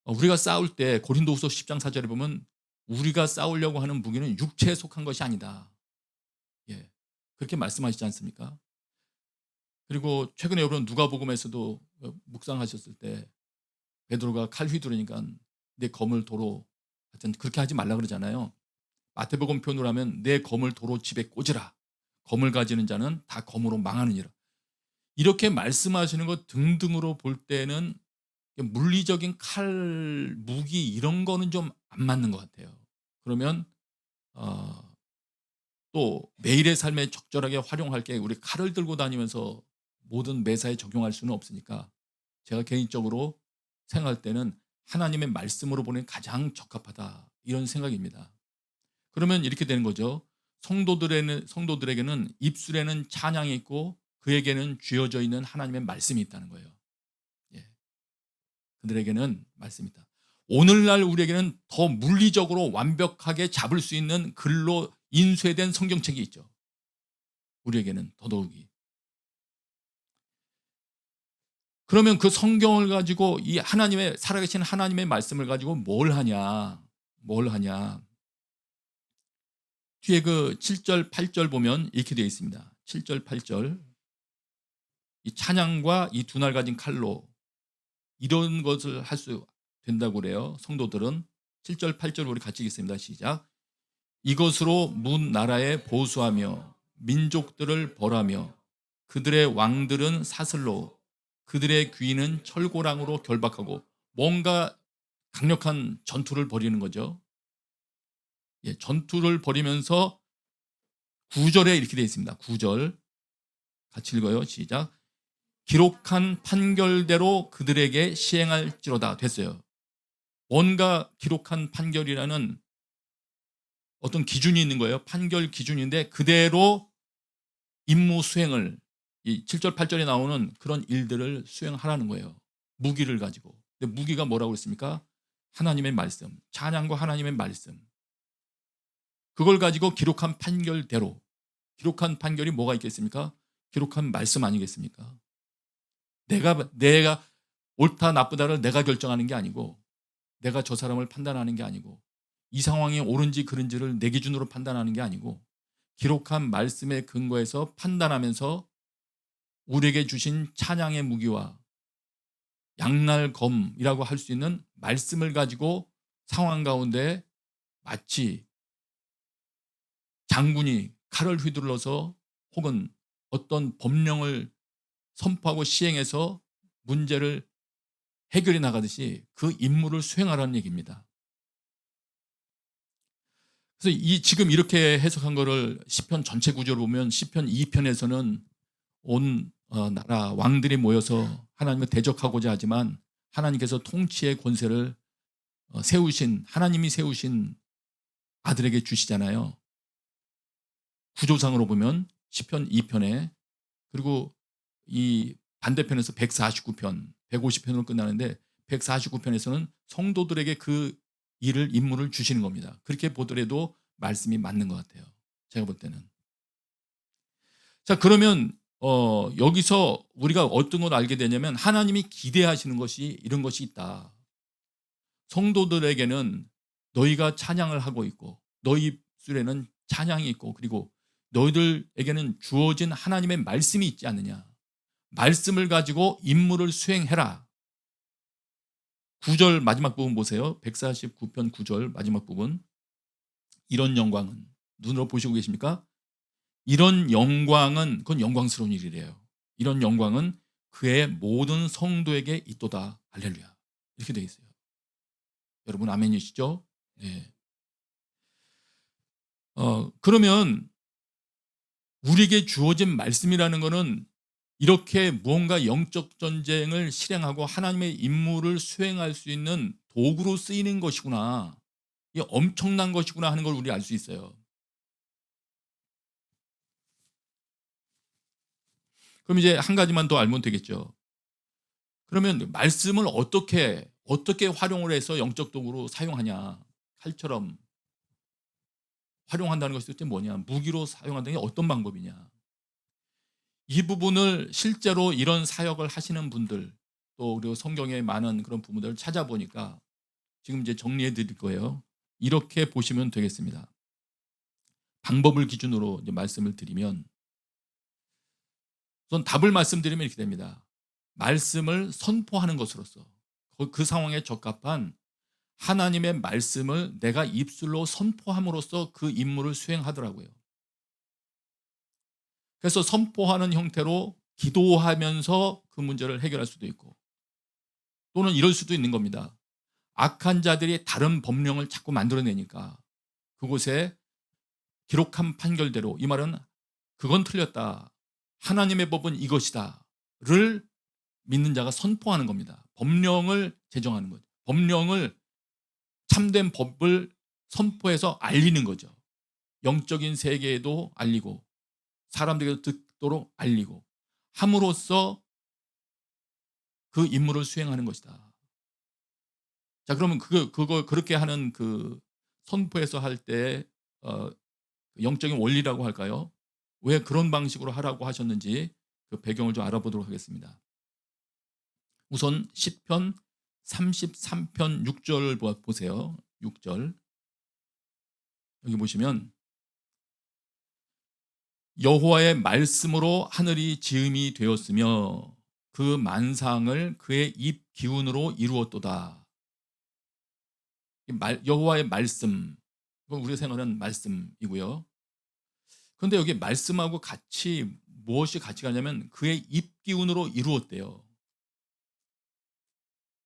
우리가 싸울 때 고린도후서 10장 4절에 보면 우리가 싸우려고 하는 무기는 육체에 속한 것이 아니다. 예, 그렇게 말씀하시지 않습니까? 그리고 최근에 여러분 누가복음에서도 묵상하셨을 때 베드로가 칼 휘두르니까 내 검을 도로, 하여튼 그렇게 하지 말라 그러잖아요. 마태복음 표현으로 하면 내 검을 도로 집에 꽂으라. 검을 가지는 자는 다 검으로 망하느니라. 이렇게 말씀하시는 것 등등으로 볼 때는 물리적인 칼, 무기 이런 거는 좀 안 맞는 것 같아요. 그러면 또 매일의 삶에 적절하게 활용할 게 우리 칼을 들고 다니면서 모든 매사에 적용할 수는 없으니까 제가 개인적으로 생각할 때는 하나님의 말씀으로 보는 가장 적합하다 이런 생각입니다. 그러면 이렇게 되는 거죠. 성도들에게는 입술에는 찬양이 있고 그에게는 쥐어져 있는 하나님의 말씀이 있다는 거예요. 예. 그들에게는 말씀이 있다. 오늘날 우리에게는 더 물리적으로 완벽하게 잡을 수 있는 글로 인쇄된 성경책이 있죠. 우리에게는 더더욱이. 그러면 그 성경을 가지고 이 하나님의 살아계신 하나님의 말씀을 가지고 뭘 하냐? 뒤에 그 7절, 8절 보면 이렇게 되어 있습니다. 7절, 8절. 이 찬양과 이 두 날 가진 칼로 이런 것을 할 수 된다고 그래요. 성도들은 7절, 8절 우리 같이 읽겠습니다. 시작. 이것으로 문 나라에 보수하며 민족들을 벌하며 그들의 왕들은 사슬로 그들의 귀인은 철고랑으로 결박하고 뭔가 강력한 전투를 벌이는 거죠. 예, 전투를 벌이면서 9절에 이렇게 되어 있습니다. 9절 같이 읽어요. 시작. 기록한 판결대로 그들에게 시행할지로다. 됐어요. 뭔가 기록한 판결이라는 어떤 기준이 있는 거예요. 판결 기준인데 그대로 임무 수행을 이 7절 8절에 나오는 그런 일들을 수행하라는 거예요. 무기를 가지고. 근데 무기가 뭐라고 했습니까? 하나님의 말씀. 찬양과 하나님의 말씀. 그걸 가지고 기록한 판결대로. 기록한 판결이 뭐가 있겠습니까? 기록한 말씀 아니겠습니까? 내가 옳다 나쁘다를 내가 결정하는 게 아니고 내가 저 사람을 판단하는 게 아니고 이 상황이 옳은지 그른지를 내 기준으로 판단하는 게 아니고 기록한 말씀에 근거해서 판단하면서 우리에게 주신 찬양의 무기와 양날검이라고 할 수 있는 말씀을 가지고 상황 가운데 마치 장군이 칼을 휘둘러서 혹은 어떤 법령을 선포하고 시행해서 문제를 해결해 나가듯이 그 임무를 수행하라는 얘기입니다. 그래서 지금 이렇게 해석한 거를 시편 전체 구조를 보면 시편 2편에서는 온 나라 왕들이 모여서 하나님을 대적하고자 하지만 하나님께서 통치의 권세를 하나님이 세우신 아들에게 주시잖아요. 구조상으로 보면 시편 2편에 그리고 이 반대편에서 149편, 150편으로 끝나는데 149편에서는 성도들에게 그 임무를 주시는 겁니다. 그렇게 보더라도 말씀이 맞는 것 같아요. 제가 볼 때는. 자, 그러면 여기서 우리가 어떤 걸 알게 되냐면 하나님이 기대하시는 것이 이런 것이 있다. 성도들에게는 너희가 찬양을 하고 있고 너희 입술에는 찬양이 있고 그리고 너희들에게는 주어진 하나님의 말씀이 있지 않느냐. 말씀을 가지고 임무를 수행해라. 9절 마지막 부분 보세요. 149편 9절 마지막 부분. 이런 영광은 눈으로 보시고 계십니까? 이런 영광은 그건 영광스러운 일이래요. 이런 영광은 그의 모든 성도에게 있도다. 할렐루야. 이렇게 되어 있어요. 여러분 아멘이시죠? 네. 그러면 우리에게 주어진 말씀이라는 것은 이렇게 무언가 영적 전쟁을 실행하고 하나님의 임무를 수행할 수 있는 도구로 쓰이는 것이구나. 이게 엄청난 것이구나 하는 걸 우리 알 수 있어요. 그럼 이제 한 가지만 더 알면 되겠죠. 그러면 말씀을 어떻게 활용을 해서 영적 도구로 사용하냐. 칼처럼 활용한다는 것이 도대체 뭐냐. 무기로 사용한다는 게 어떤 방법이냐. 이 부분을 실제로 이런 사역을 하시는 분들 또 그리고 성경에 많은 그런 부분들을 찾아보니까 지금 이제 정리해 드릴 거예요. 이렇게 보시면 되겠습니다. 방법을 기준으로 이제 말씀을 드리면 우선 답을 말씀드리면 이렇게 됩니다. 말씀을 선포하는 것으로서 그 상황에 적합한 하나님의 말씀을 내가 입술로 선포함으로써 그 임무를 수행하더라고요. 그래서 선포하는 형태로 기도하면서 그 문제를 해결할 수도 있고 또는 이럴 수도 있는 겁니다. 악한 자들이 다른 법령을 자꾸 만들어내니까 그곳에 기록한 판결대로 이 말은 그건 틀렸다. 하나님의 법은 이것이다를 믿는 자가 선포하는 겁니다. 법령을 제정하는 거죠. 법령을 참된 법을 선포해서 알리는 거죠. 영적인 세계에도 알리고 사람들에게도 듣도록 알리고 함으로써 그 임무를 수행하는 것이다. 자, 그러면 그거 그렇게 하는 그 선포해서 할 때 영적인 원리라고 할까요? 왜 그런 방식으로 하라고 하셨는지 그 배경을 좀 알아보도록 하겠습니다. 우선 시편 33편 6절을 보세요. 6절. 여기 보시면 여호와의 말씀으로 하늘이 지음이 되었으며 그 만상을 그의 입 기운으로 이루었도다. 여호와의 말씀, 그건 우리가 생각하는 말씀이고요. 그런데 여기 말씀하고 같이 무엇이 같이 가냐면 그의 입 기운으로 이루었대요.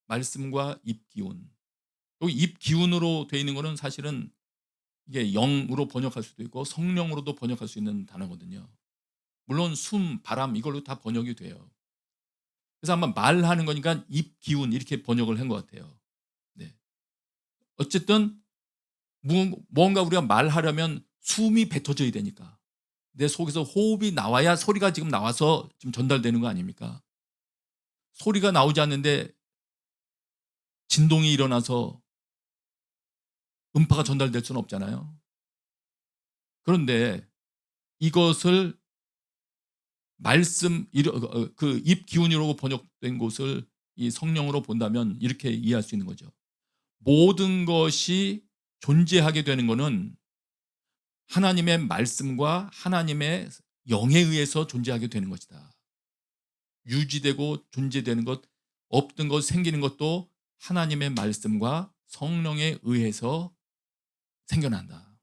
말씀과 입 기운. 여기 입 기운으로 되어 있는 것은 사실은 이게 영으로 번역할 수도 있고 성령으로도 번역할 수 있는 단어거든요. 물론 숨, 바람 이걸로 다 번역이 돼요. 그래서 아마 말하는 거니까 입 기운 이렇게 번역을 한 것 같아요. 네. 어쨌든 무언가 우리가 말하려면 숨이 뱉어져야 되니까 내 속에서 호흡이 나와야 소리가 지금 나와서 지금 전달되는 거 아닙니까? 소리가 나오지 않는데 진동이 일어나서 음파가 전달될 수는 없잖아요. 그런데 이것을 말씀 그 입 기운이라고 번역된 곳을 이 성령으로 본다면 이렇게 이해할 수 있는 거죠. 모든 것이 존재하게 되는 것은 하나님의 말씀과 하나님의 영에 의해서 존재하게 되는 것이다. 유지되고 존재되는 것, 없던 것, 생기는 것도 하나님의 말씀과 성령에 의해서 생겨난다.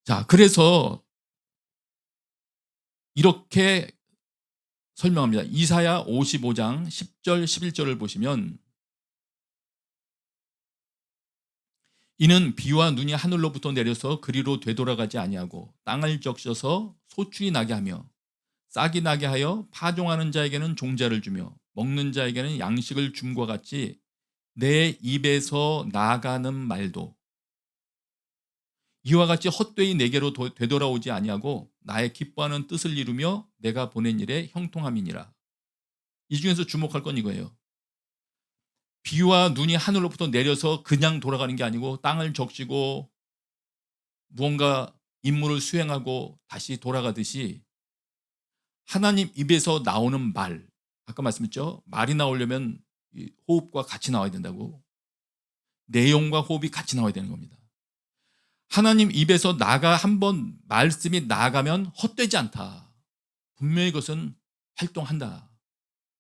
자, 그래서 이렇게 설명합니다. 이사야 55장 10절 11절을 보시면 이는 비와 눈이 하늘로부터 내려서 그리로 되돌아가지 아니하고 땅을 적셔서 소출이 나게 하며 싹이 나게 하여 파종하는 자에게는 종자를 주며 먹는 자에게는 양식을 줌과 같이 내 입에서 나가는 말도 이와 같이 헛되이 내게로 되돌아오지 아니하고 나의 기뻐하는 뜻을 이루며 내가 보낸 일에 형통함이니라. 이 중에서 주목할 건 이거예요. 비와 눈이 하늘로부터 내려서 그냥 돌아가는 게 아니고 땅을 적시고 무언가 임무를 수행하고 다시 돌아가듯이 하나님 입에서 나오는 말, 아까 말씀했죠? 말이 나오려면 호흡과 같이 나와야 된다고. 내용과 호흡이 같이 나와야 되는 겁니다. 하나님 입에서 한번 말씀이 나가면 헛되지 않다. 분명히 그것은 활동한다.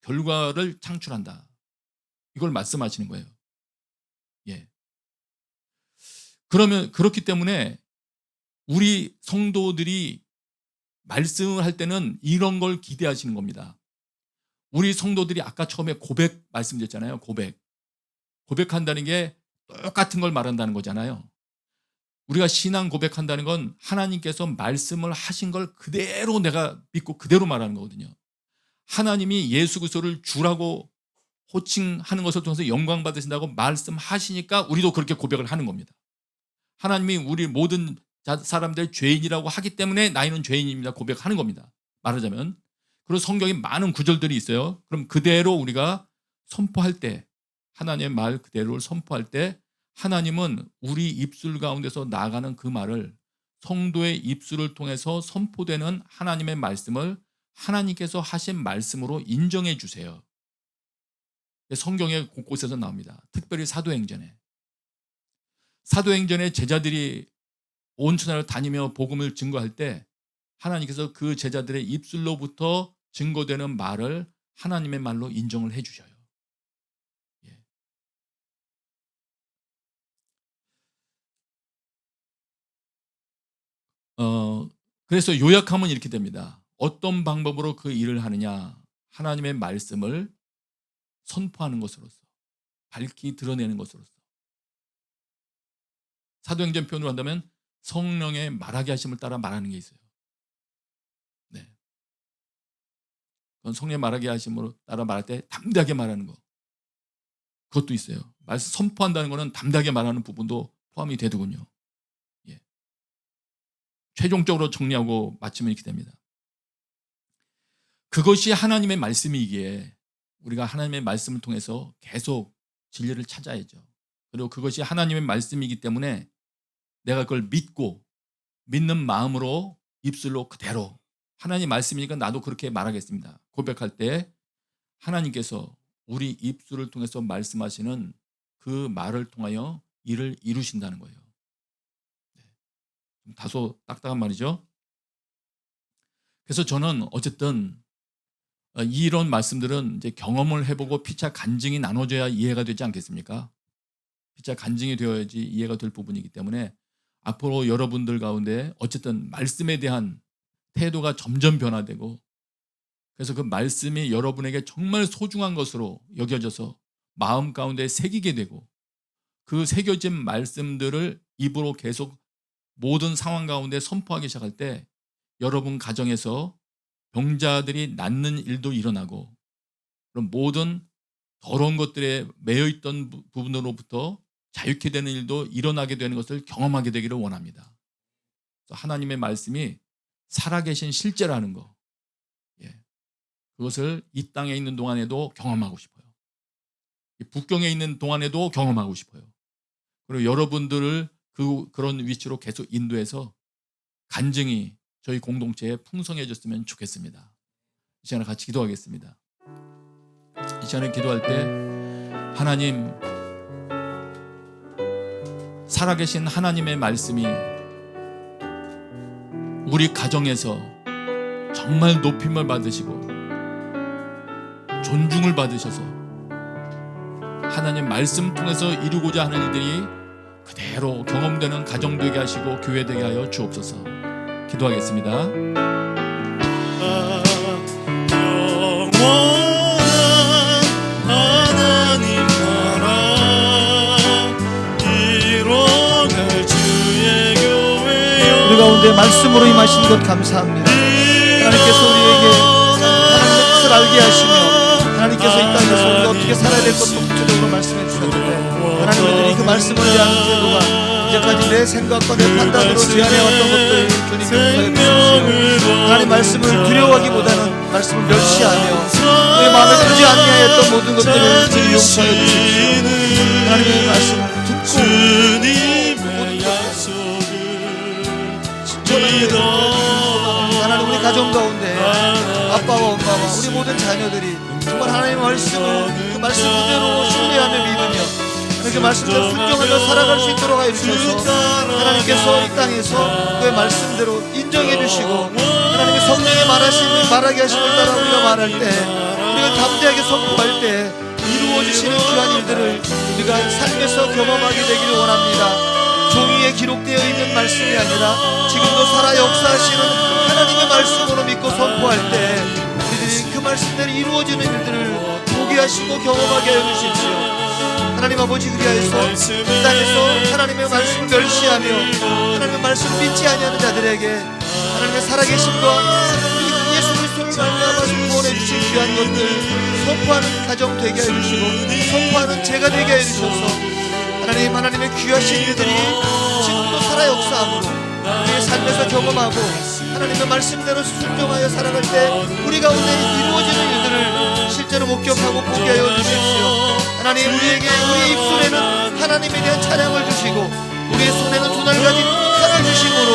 결과를 창출한다. 이걸 말씀하시는 거예요. 예. 그러면 그렇기 때문에 우리 성도들이 말씀을 할 때는 이런 걸 기대하시는 겁니다. 우리 성도들이 아까 처음에 고백 말씀드렸잖아요. 고백한다는 게 똑같은 걸 말한다는 거잖아요. 우리가 신앙 고백한다는 건 하나님께서 말씀을 하신 걸 그대로 내가 믿고 그대로 말하는 거거든요. 하나님이 예수 그리스도를 주라고 호칭하는 것을 통해서 영광 받으신다고 말씀하시니까 우리도 그렇게 고백을 하는 겁니다. 하나님이 우리 모든 사람들 죄인이라고 하기 때문에 나이는 죄인입니다 고백하는 겁니다. 말하자면. 그리고 성경에 많은 구절들이 있어요. 그럼 그대로 우리가 선포할 때, 하나님의 말 그대로를 선포할 때 하나님은 우리 입술 가운데서 나아가는 그 말을 성도의 입술을 통해서 선포되는 하나님의 말씀을 하나님께서 하신 말씀으로 인정해 주세요. 성경의 곳곳에서 나옵니다. 특별히 사도행전에. 사도행전에 제자들이 온 천하를 다니며 복음을 증거할 때 하나님께서 그 제자들의 입술로부터 증거되는 말을 하나님의 말로 인정을 해 주셔요. 그래서 요약하면 이렇게 됩니다. 어떤 방법으로 그 일을 하느냐? 하나님의 말씀을 선포하는 것으로서, 밝히 드러내는 것으로서. 사도행전 표현으로 한다면 성령의 말하게 하심을 따라 말하는 게 있어요. 네. 그건 성령의 말하게 하심으로 따라 말할 때 담대하게 말하는 거. 그것도 있어요. 말씀 선포한다는 것은 담대하게 말하는 부분도 포함이 되더군요. 예. 최종적으로 정리하고 마치면 이렇게 됩니다. 그것이 하나님의 말씀이기에 우리가 하나님의 말씀을 통해서 계속 진리를 찾아야죠. 그리고 그것이 하나님의 말씀이기 때문에 내가 그걸 믿고 믿는 마음으로 입술로 그대로 하나님 말씀이니까 나도 그렇게 말하겠습니다. 고백할 때 하나님께서 우리 입술을 통해서 말씀하시는 그 말을 통하여 일을 이루신다는 거예요. 다소 딱딱한 말이죠. 그래서 저는 어쨌든 이런 말씀들은 이제 경험을 해보고 피차 간증이 나눠져야 이해가 되지 않겠습니까? 피차 간증이 되어야지 이해가 될 부분이기 때문에 앞으로 여러분들 가운데 어쨌든 말씀에 대한 태도가 점점 변화되고 그래서 그 말씀이 여러분에게 정말 소중한 것으로 여겨져서 마음 가운데 새기게 되고 그 새겨진 말씀들을 입으로 계속 모든 상황 가운데 선포하기 시작할 때 여러분 가정에서 병자들이 낫는 일도 일어나고 그럼 모든 더러운 것들에 매여있던 부분으로부터 자유케 되는 일도 일어나게 되는 것을 경험하게 되기를 원합니다. 하나님의 말씀이 살아계신 실제라는 거, 그것을 이 땅에 있는 동안에도 경험하고 싶어요. 북경에 있는 동안에도 경험하고 싶어요. 그리고 여러분들을 그런 위치로 계속 인도해서 간증이 저희 공동체에 풍성해졌으면 좋겠습니다. 이 시간에 같이 기도하겠습니다. 이 시간에 기도할 때 하나님, 살아계신 하나님의 말씀이 우리 가정에서 정말 높임을 받으시고 존중을 받으셔서 하나님 말씀 통해서 이루고자 하는 일들이 그대로 경험되는 가정 되게 하시고 교회 되게 하여 주옵소서. 기도하겠습니다. 영원한 하나님 나라 이뤄갈 주의 교회여 우리 가운데 말씀으로 임하신 것 감사합니다. 하나님께서 우리에게 하나님의 뜻을 알게 하시며 하나님께서 이 땅에서 우리가 어떻게 살아야 될 것도 구체적으로 말씀해 주셨는데 하나님들이 그 말씀을 위한 태도가 이제까지 내 생각과 내 판단으로 제안해왔던 것들 주님 용서해 주십시오. 하나님 말씀을 두려워하기보다는 말씀을 멸시하며 내 마음에 들지 않냐했던 모든 것들을 주님 용서해 주십시오. 하나님의 말씀을 듣고 주님의 약속을 하나님 우리 가정 가운데 아빠와 엄마와 우리 모든 자녀들이 정말 하나님의 말씀을 그 말씀 그대로 신뢰하며 믿으며 그 말씀대로 순종하며 살아갈 수 있도록 하여 주셔서 하나님께서 이 땅에서 그의 말씀대로 인정해 주시고 하나님의 성령의 말하게 하심을 따라 우리가 말할 때 우리가 담대하게 선포할 때 이루어지시는 귀한 일들을 우리가 삶에서 경험하게 되기를 원합니다. 종이에 기록되어 있는 말씀이 아니라 지금도 살아 역사하시는 하나님의 말씀으로 믿고 선포할 때 우리들이 그 말씀대로 이루어지는 일들을 보게 하시고 경험하게 하여 주십시오. 하나님 아버지, 그리하여서 이 땅에서 하나님의 말씀을 멸시하며 하나님의 말씀을 믿지 아니하는 자들에게 하나님의 살아계심과 예수 그리스도를 말미암아서 구원해 주신 귀한 것들 선포하는 가정 되게 해주시고 선포하는 제가 되게 해주셔서 하나님의 귀하신 일들이 지금도 살아 역사함으로 우리의 삶에서 경험하고 하나님의 말씀대로 순종하여 살아갈 때 우리 가운데 이루어지는 일들을 실제로 목격하고 보게 하여 주십시오. 하나님, 우리에게 우리의 입술에는 하나님에 대한 찬양을 주시고 우리의 손에는 두 날 가진 칼을 주심으로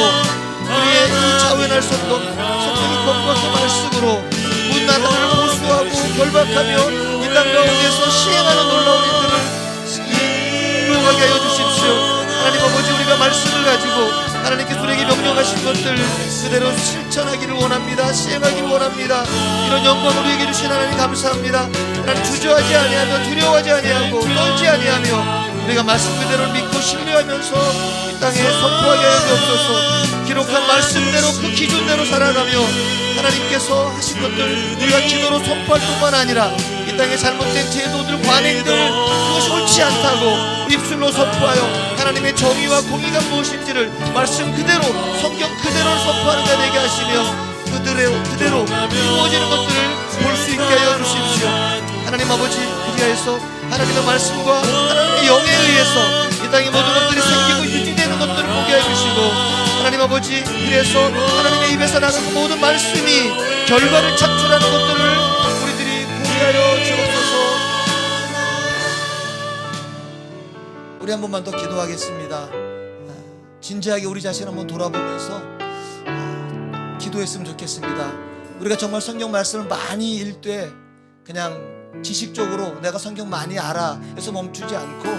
우리의 이 좌우에날 수 없는 성령이 검거한 말씀으로 문 나라를 보수하고 결박하며 이 땅 가운데서 시행하는 놀라운 일들을 이루어가게 하여 주십시오. 하나님 아버지, 우리가 말씀을 가지고 하나님께서 우리에게 명령하신 것들 그대로 실천하기를 원합니다. 시행하기를 원합니다. 이런 영광을 우리에게 주신 하나님 감사합니다. 하나님, 주저하지 아니하며 두려워하지 아니하고 떨지 아니하며 우리가 말씀 그대로 믿고 신뢰하면서 이 땅에 선포하게 하여 주옵소서. 기록한 말씀대로 그 기준대로 살아가며 하나님께서 하신 것들 우리가 기도로 선포할 뿐만 아니라 이 땅의 잘못된 제도들, 관행들 그것이 옳지 않다고 입술로 선포하여 하나님의 정의와 공의가 무엇인지를 말씀 그대로, 성경 그대로 선포하는 자 되게 하시며 그대로 이루어지는 것들을 볼 수 있게 하여 주십시오. 하나님 아버지, 그리하여서 하나님의 말씀과 하나님의 영에 의해서 이 땅의 모든 것들이 생기고 유지되는 것들을 보게 해주시고 하나님 아버지, 그래서 하나님의 입에서 나가는 모든 말씀이 결과를 창출하는 것들을 우리들이 보게 하여 주옵소서. 우리 한 번만 더 기도하겠습니다. 진지하게 우리 자신 한번 돌아보면서 기도했으면 좋겠습니다. 우리가 정말 성경 말씀을 많이 읽되 그냥 지식적으로 내가 성경 많이 알아 해서 멈추지 않고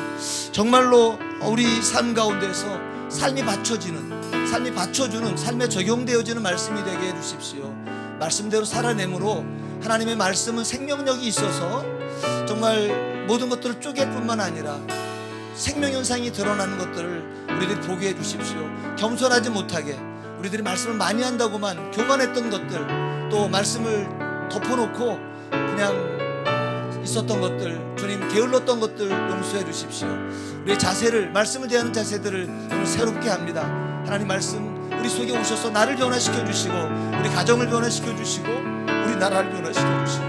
정말로 우리 삶 가운데서 삶이 받쳐주는 삶에 적용되어지는 말씀이 되게 해주십시오. 말씀대로 살아내므로 하나님의 말씀은 생명력이 있어서 정말 모든 것들을 쪼갤 뿐만 아니라 생명현상이 드러나는 것들을 우리들이 보게 해주십시오. 겸손하지 못하게 우리들이 말씀을 많이 한다고만 교만했던 것들, 또 말씀을 덮어놓고 그냥 있었던 것들, 주님 게을렀던 것들 용서해 주십시오. 우리의 자세를, 말씀을 대하는 자세들을 오늘 새롭게 합니다. 하나님 말씀 우리 속에 오셔서 나를 변화시켜 주시고 우리 가정을 변화시켜 주시고 우리 나라를 변화시켜 주시고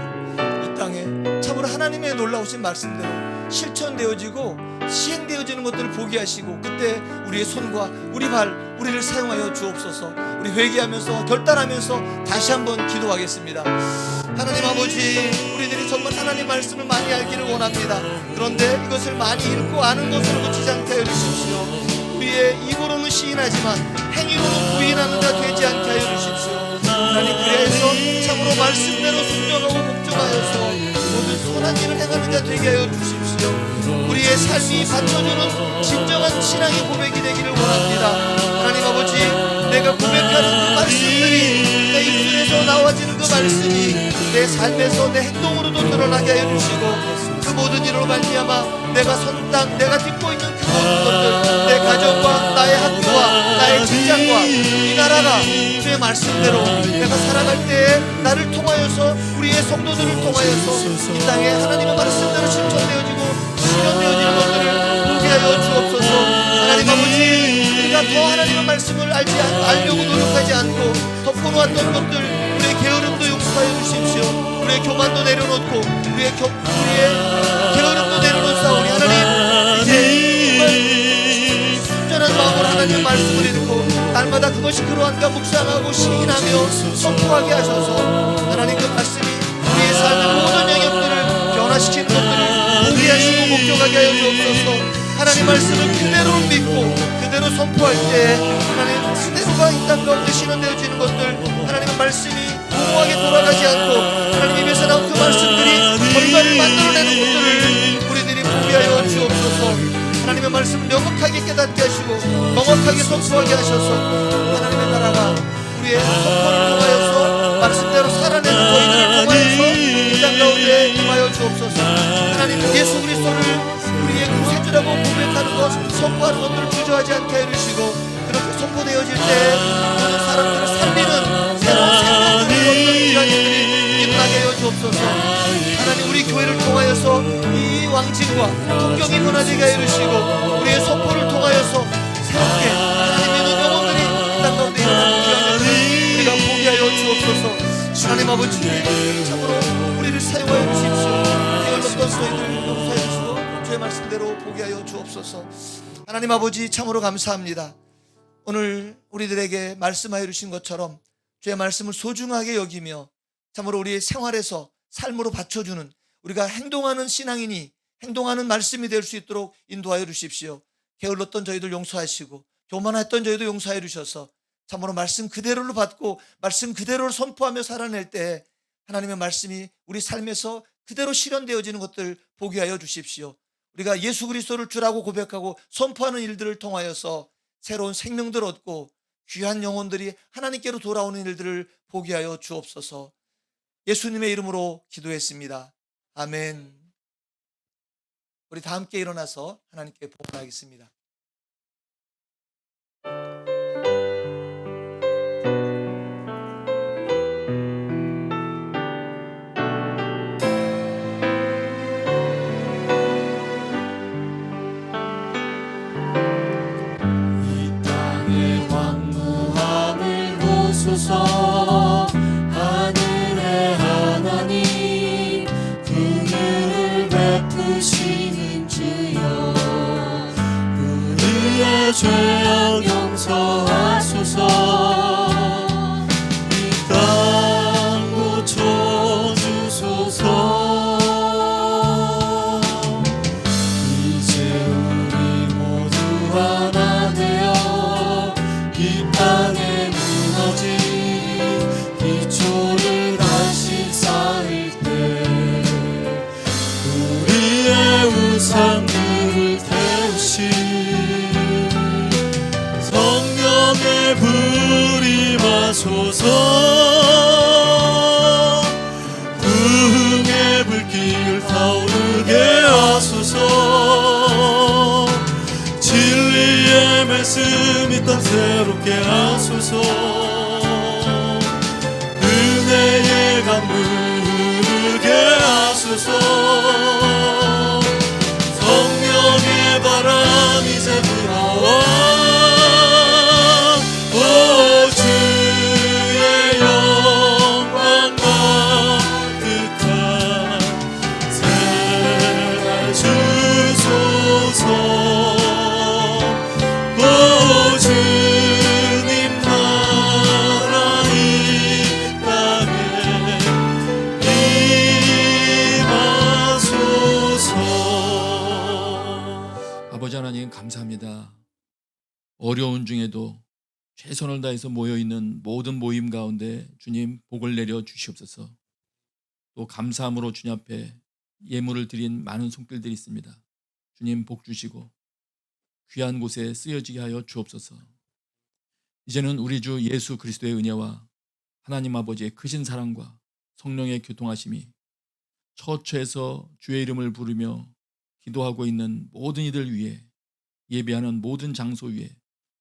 이 땅에 참으로 하나님의 놀라우신 말씀대로 실천되어지고 시행되어지는 것들을 보게 하시고 그때 우리의 손과 우리 발, 우리를 사용하여 주옵소서. 우리 회개하면서 결단하면서 다시 한번 기도하겠습니다. 하나님 아버지, 우리들이 정말 하나님 말씀을 많이 알기를 원합니다. 그런데 이것을 많이 읽고 아는 것으로 그치지 않게 하여 주십시오. 우리의 입으로는 시인하지만 행위로는 부인하는 자 되지 않게 하여 주십시오. 하나님, 그래서 참으로 말씀대로 순종하고 복종하여서 모든 선한 일을 행하는 자 되게 하여 주십시오. 우리의 삶이 받쳐주는 진정한 신앙의 고백이 되기를 원합니다. 하나님 아버지, 내가 고백하는 그 말씀들이 내 입술에서 나와지는 그 말씀이 내 삶에서 내 행동으로도 드러나게 하여 주시고 그 모든 일로 말미암아 내가 선 땅, 내가 딛고 있는 그 모든 것들, 내 가정과 나의 학교와 나의 직장과 이 나라가 주의 말씀대로 내가 살아갈 때에 나를 통하여서 우리의 성도들을 통하여서 이 땅에 하나님의 말씀대로 실천되어지고 실현되어지는 것들을 보게 하여 주옵소서. 하나님 아버지, 우리가 더 하나님의 말씀을 알려고 노력하지 않고 덮어놓았던 것들, 우리의 게으름도 용서하여 주십시오. 우리의 교만도 내려놓고 우리의 게으름도 내려놓사오니 하나님, 이제 순전한 마음으로 하나님의 말씀을 읽고 날마다 그것이 그러한가 묵상하고 시인하며 선포하게 하셔서 하나님 그 말씀이 우리의 삶의 모든 영역들을 변화시키는 것들을 보게 하시고 목격하게 하여 주옵소서. 하나님 말씀을 그대로 믿고 그대로 선포할 때 하나님 그대로가 이 땅 가운데 실현되어지는 것들, 하나님의 말씀이 무모하게 돌아가지 않고 하나님 입에서 나온 그 말씀들이 결과를 만들어내는 것들을 우리들이 보게 하여 주옵소서. 하나님의 말씀을 명확하게 깨닫게 하시고 명확하게 선포하게 하셔서 하나님의 나라가 우리의 선포를 통하여서 말씀대로 살아내는 저희들을 통하여서 이 땅 가운데 임하여 주옵소서. 하나님 예수 그리스도를 우리의 구세주라고 고백하는 것, 선포하는 것들을 주저하지 않게 해주시고 그렇게 선포되어질 때 모든 사람들을 살리는 새로운 생명을 얻는 귀한 일들이 일어나게 하여 주옵소서. 하나님 우리 교회를 통하여서 이 왕징과 동경이 무너지게 이루시고 우리의 선포를 통하여서 새롭게 하나님의 눈 영혼들이 땅 가운데 일어나는 귀한 일을 우리가 포기하여 주옵소서. 하나님 아버지 참으로 우리를 사용하여 주십시오. 게을렀던 저희들 용서해 주시고 주의 말씀대로 포기하여 주옵소서. 하나님 아버지 참으로 감사합니다. 오늘 우리들에게 말씀하여 주신 것처럼 주의 말씀을 소중하게 여기며 참으로 우리의 생활에서 삶으로 받쳐주는 우리가 행동하는 신앙인이 행동하는 말씀이 될 수 있도록 인도하여 주십시오. 게을렀던 저희들 용서하시고 교만했던 저희도 용서해 주셔서 참으로 말씀 그대로를 받고 말씀 그대로를 선포하며 살아낼 때 하나님의 말씀이 우리 삶에서 그대로 실현되어지는 것들 보게 하여 주십시오. 우리가 예수 그리스도를 주라고 고백하고 선포하는 일들을 통하여서 새로운 생명들을 얻고 귀한 영혼들이 하나님께로 돌아오는 일들을 보게 하여 주옵소서. 예수님의 이름으로 기도했습니다. 아멘. 우리 다 함께 일어나서 하나님께 복원하겠습니다. 하늘의 하나님 긍휼을 베푸시는 주여 우리의 죄악 용서하소서 이 땅 고쳐주소서 이제 우리 모두 하나 되어 이 땅에 무너진 기초를 다시 쌓을 때 우리의 우상들을 태우신 성령의 불이 임하소서 부흥의 불길 타오르게 하소서 진리의 말씀 이 땅 새롭게 하소서 은혜의 강물 흐르게 하소서 성령의 바람 이제 불어와 오 주의 영광과 뜻한 새날 주소서 오 주님 나라 이 땅에 임하소서. 아버지 하나님 감사합니다. 어려운 중에도 최선을 다해서 모여있는 모든 모임 가운데 주님 복을 내려 주시옵소서. 또 감사함으로 주님 앞에 예물을 드린 많은 손길들이 있습니다. 주님 복 주시고 귀한 곳에 쓰여지게 하여 주옵소서. 이제는 우리 주 예수 그리스도의 은혜와 하나님 아버지의 크신 사랑과 성령의 교통하심이 처처에서 주의 이름을 부르며 기도하고 있는 모든 이들 위해 예배하는 모든 장소 위에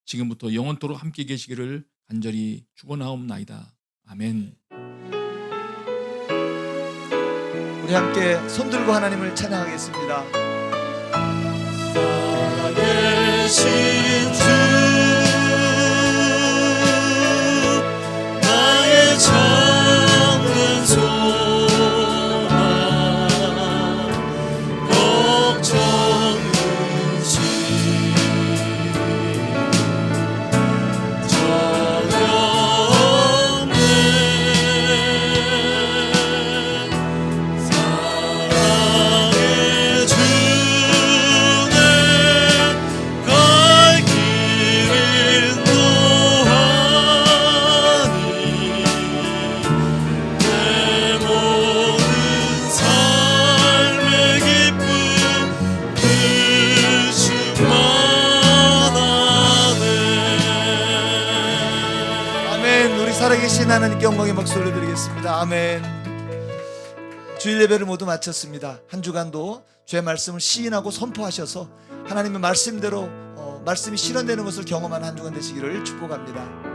지금부터 영원토록 함께 계시기를 간절히 축원하옵나이다. 아멘. 우리 함께 손들고 하나님을 찬양하겠습니다. 살아계신 주 나의 참된 소망 걱정 근심 전혀 없네 사랑의 주네 갈 길을 노하니 내 모든 삶의 기쁨 그 충만하네. 아멘. 우리 살아계신 하나님께 영광의 박수 올려드리겠습니다. 아멘. 주일 예배를 모두 마쳤습니다. 한 주간도 주의 말씀을 시인하고 선포하셔서 하나님의 말씀대로 말씀이 실현되는 것을 경험하는 한 주간 되시기를 축복합니다.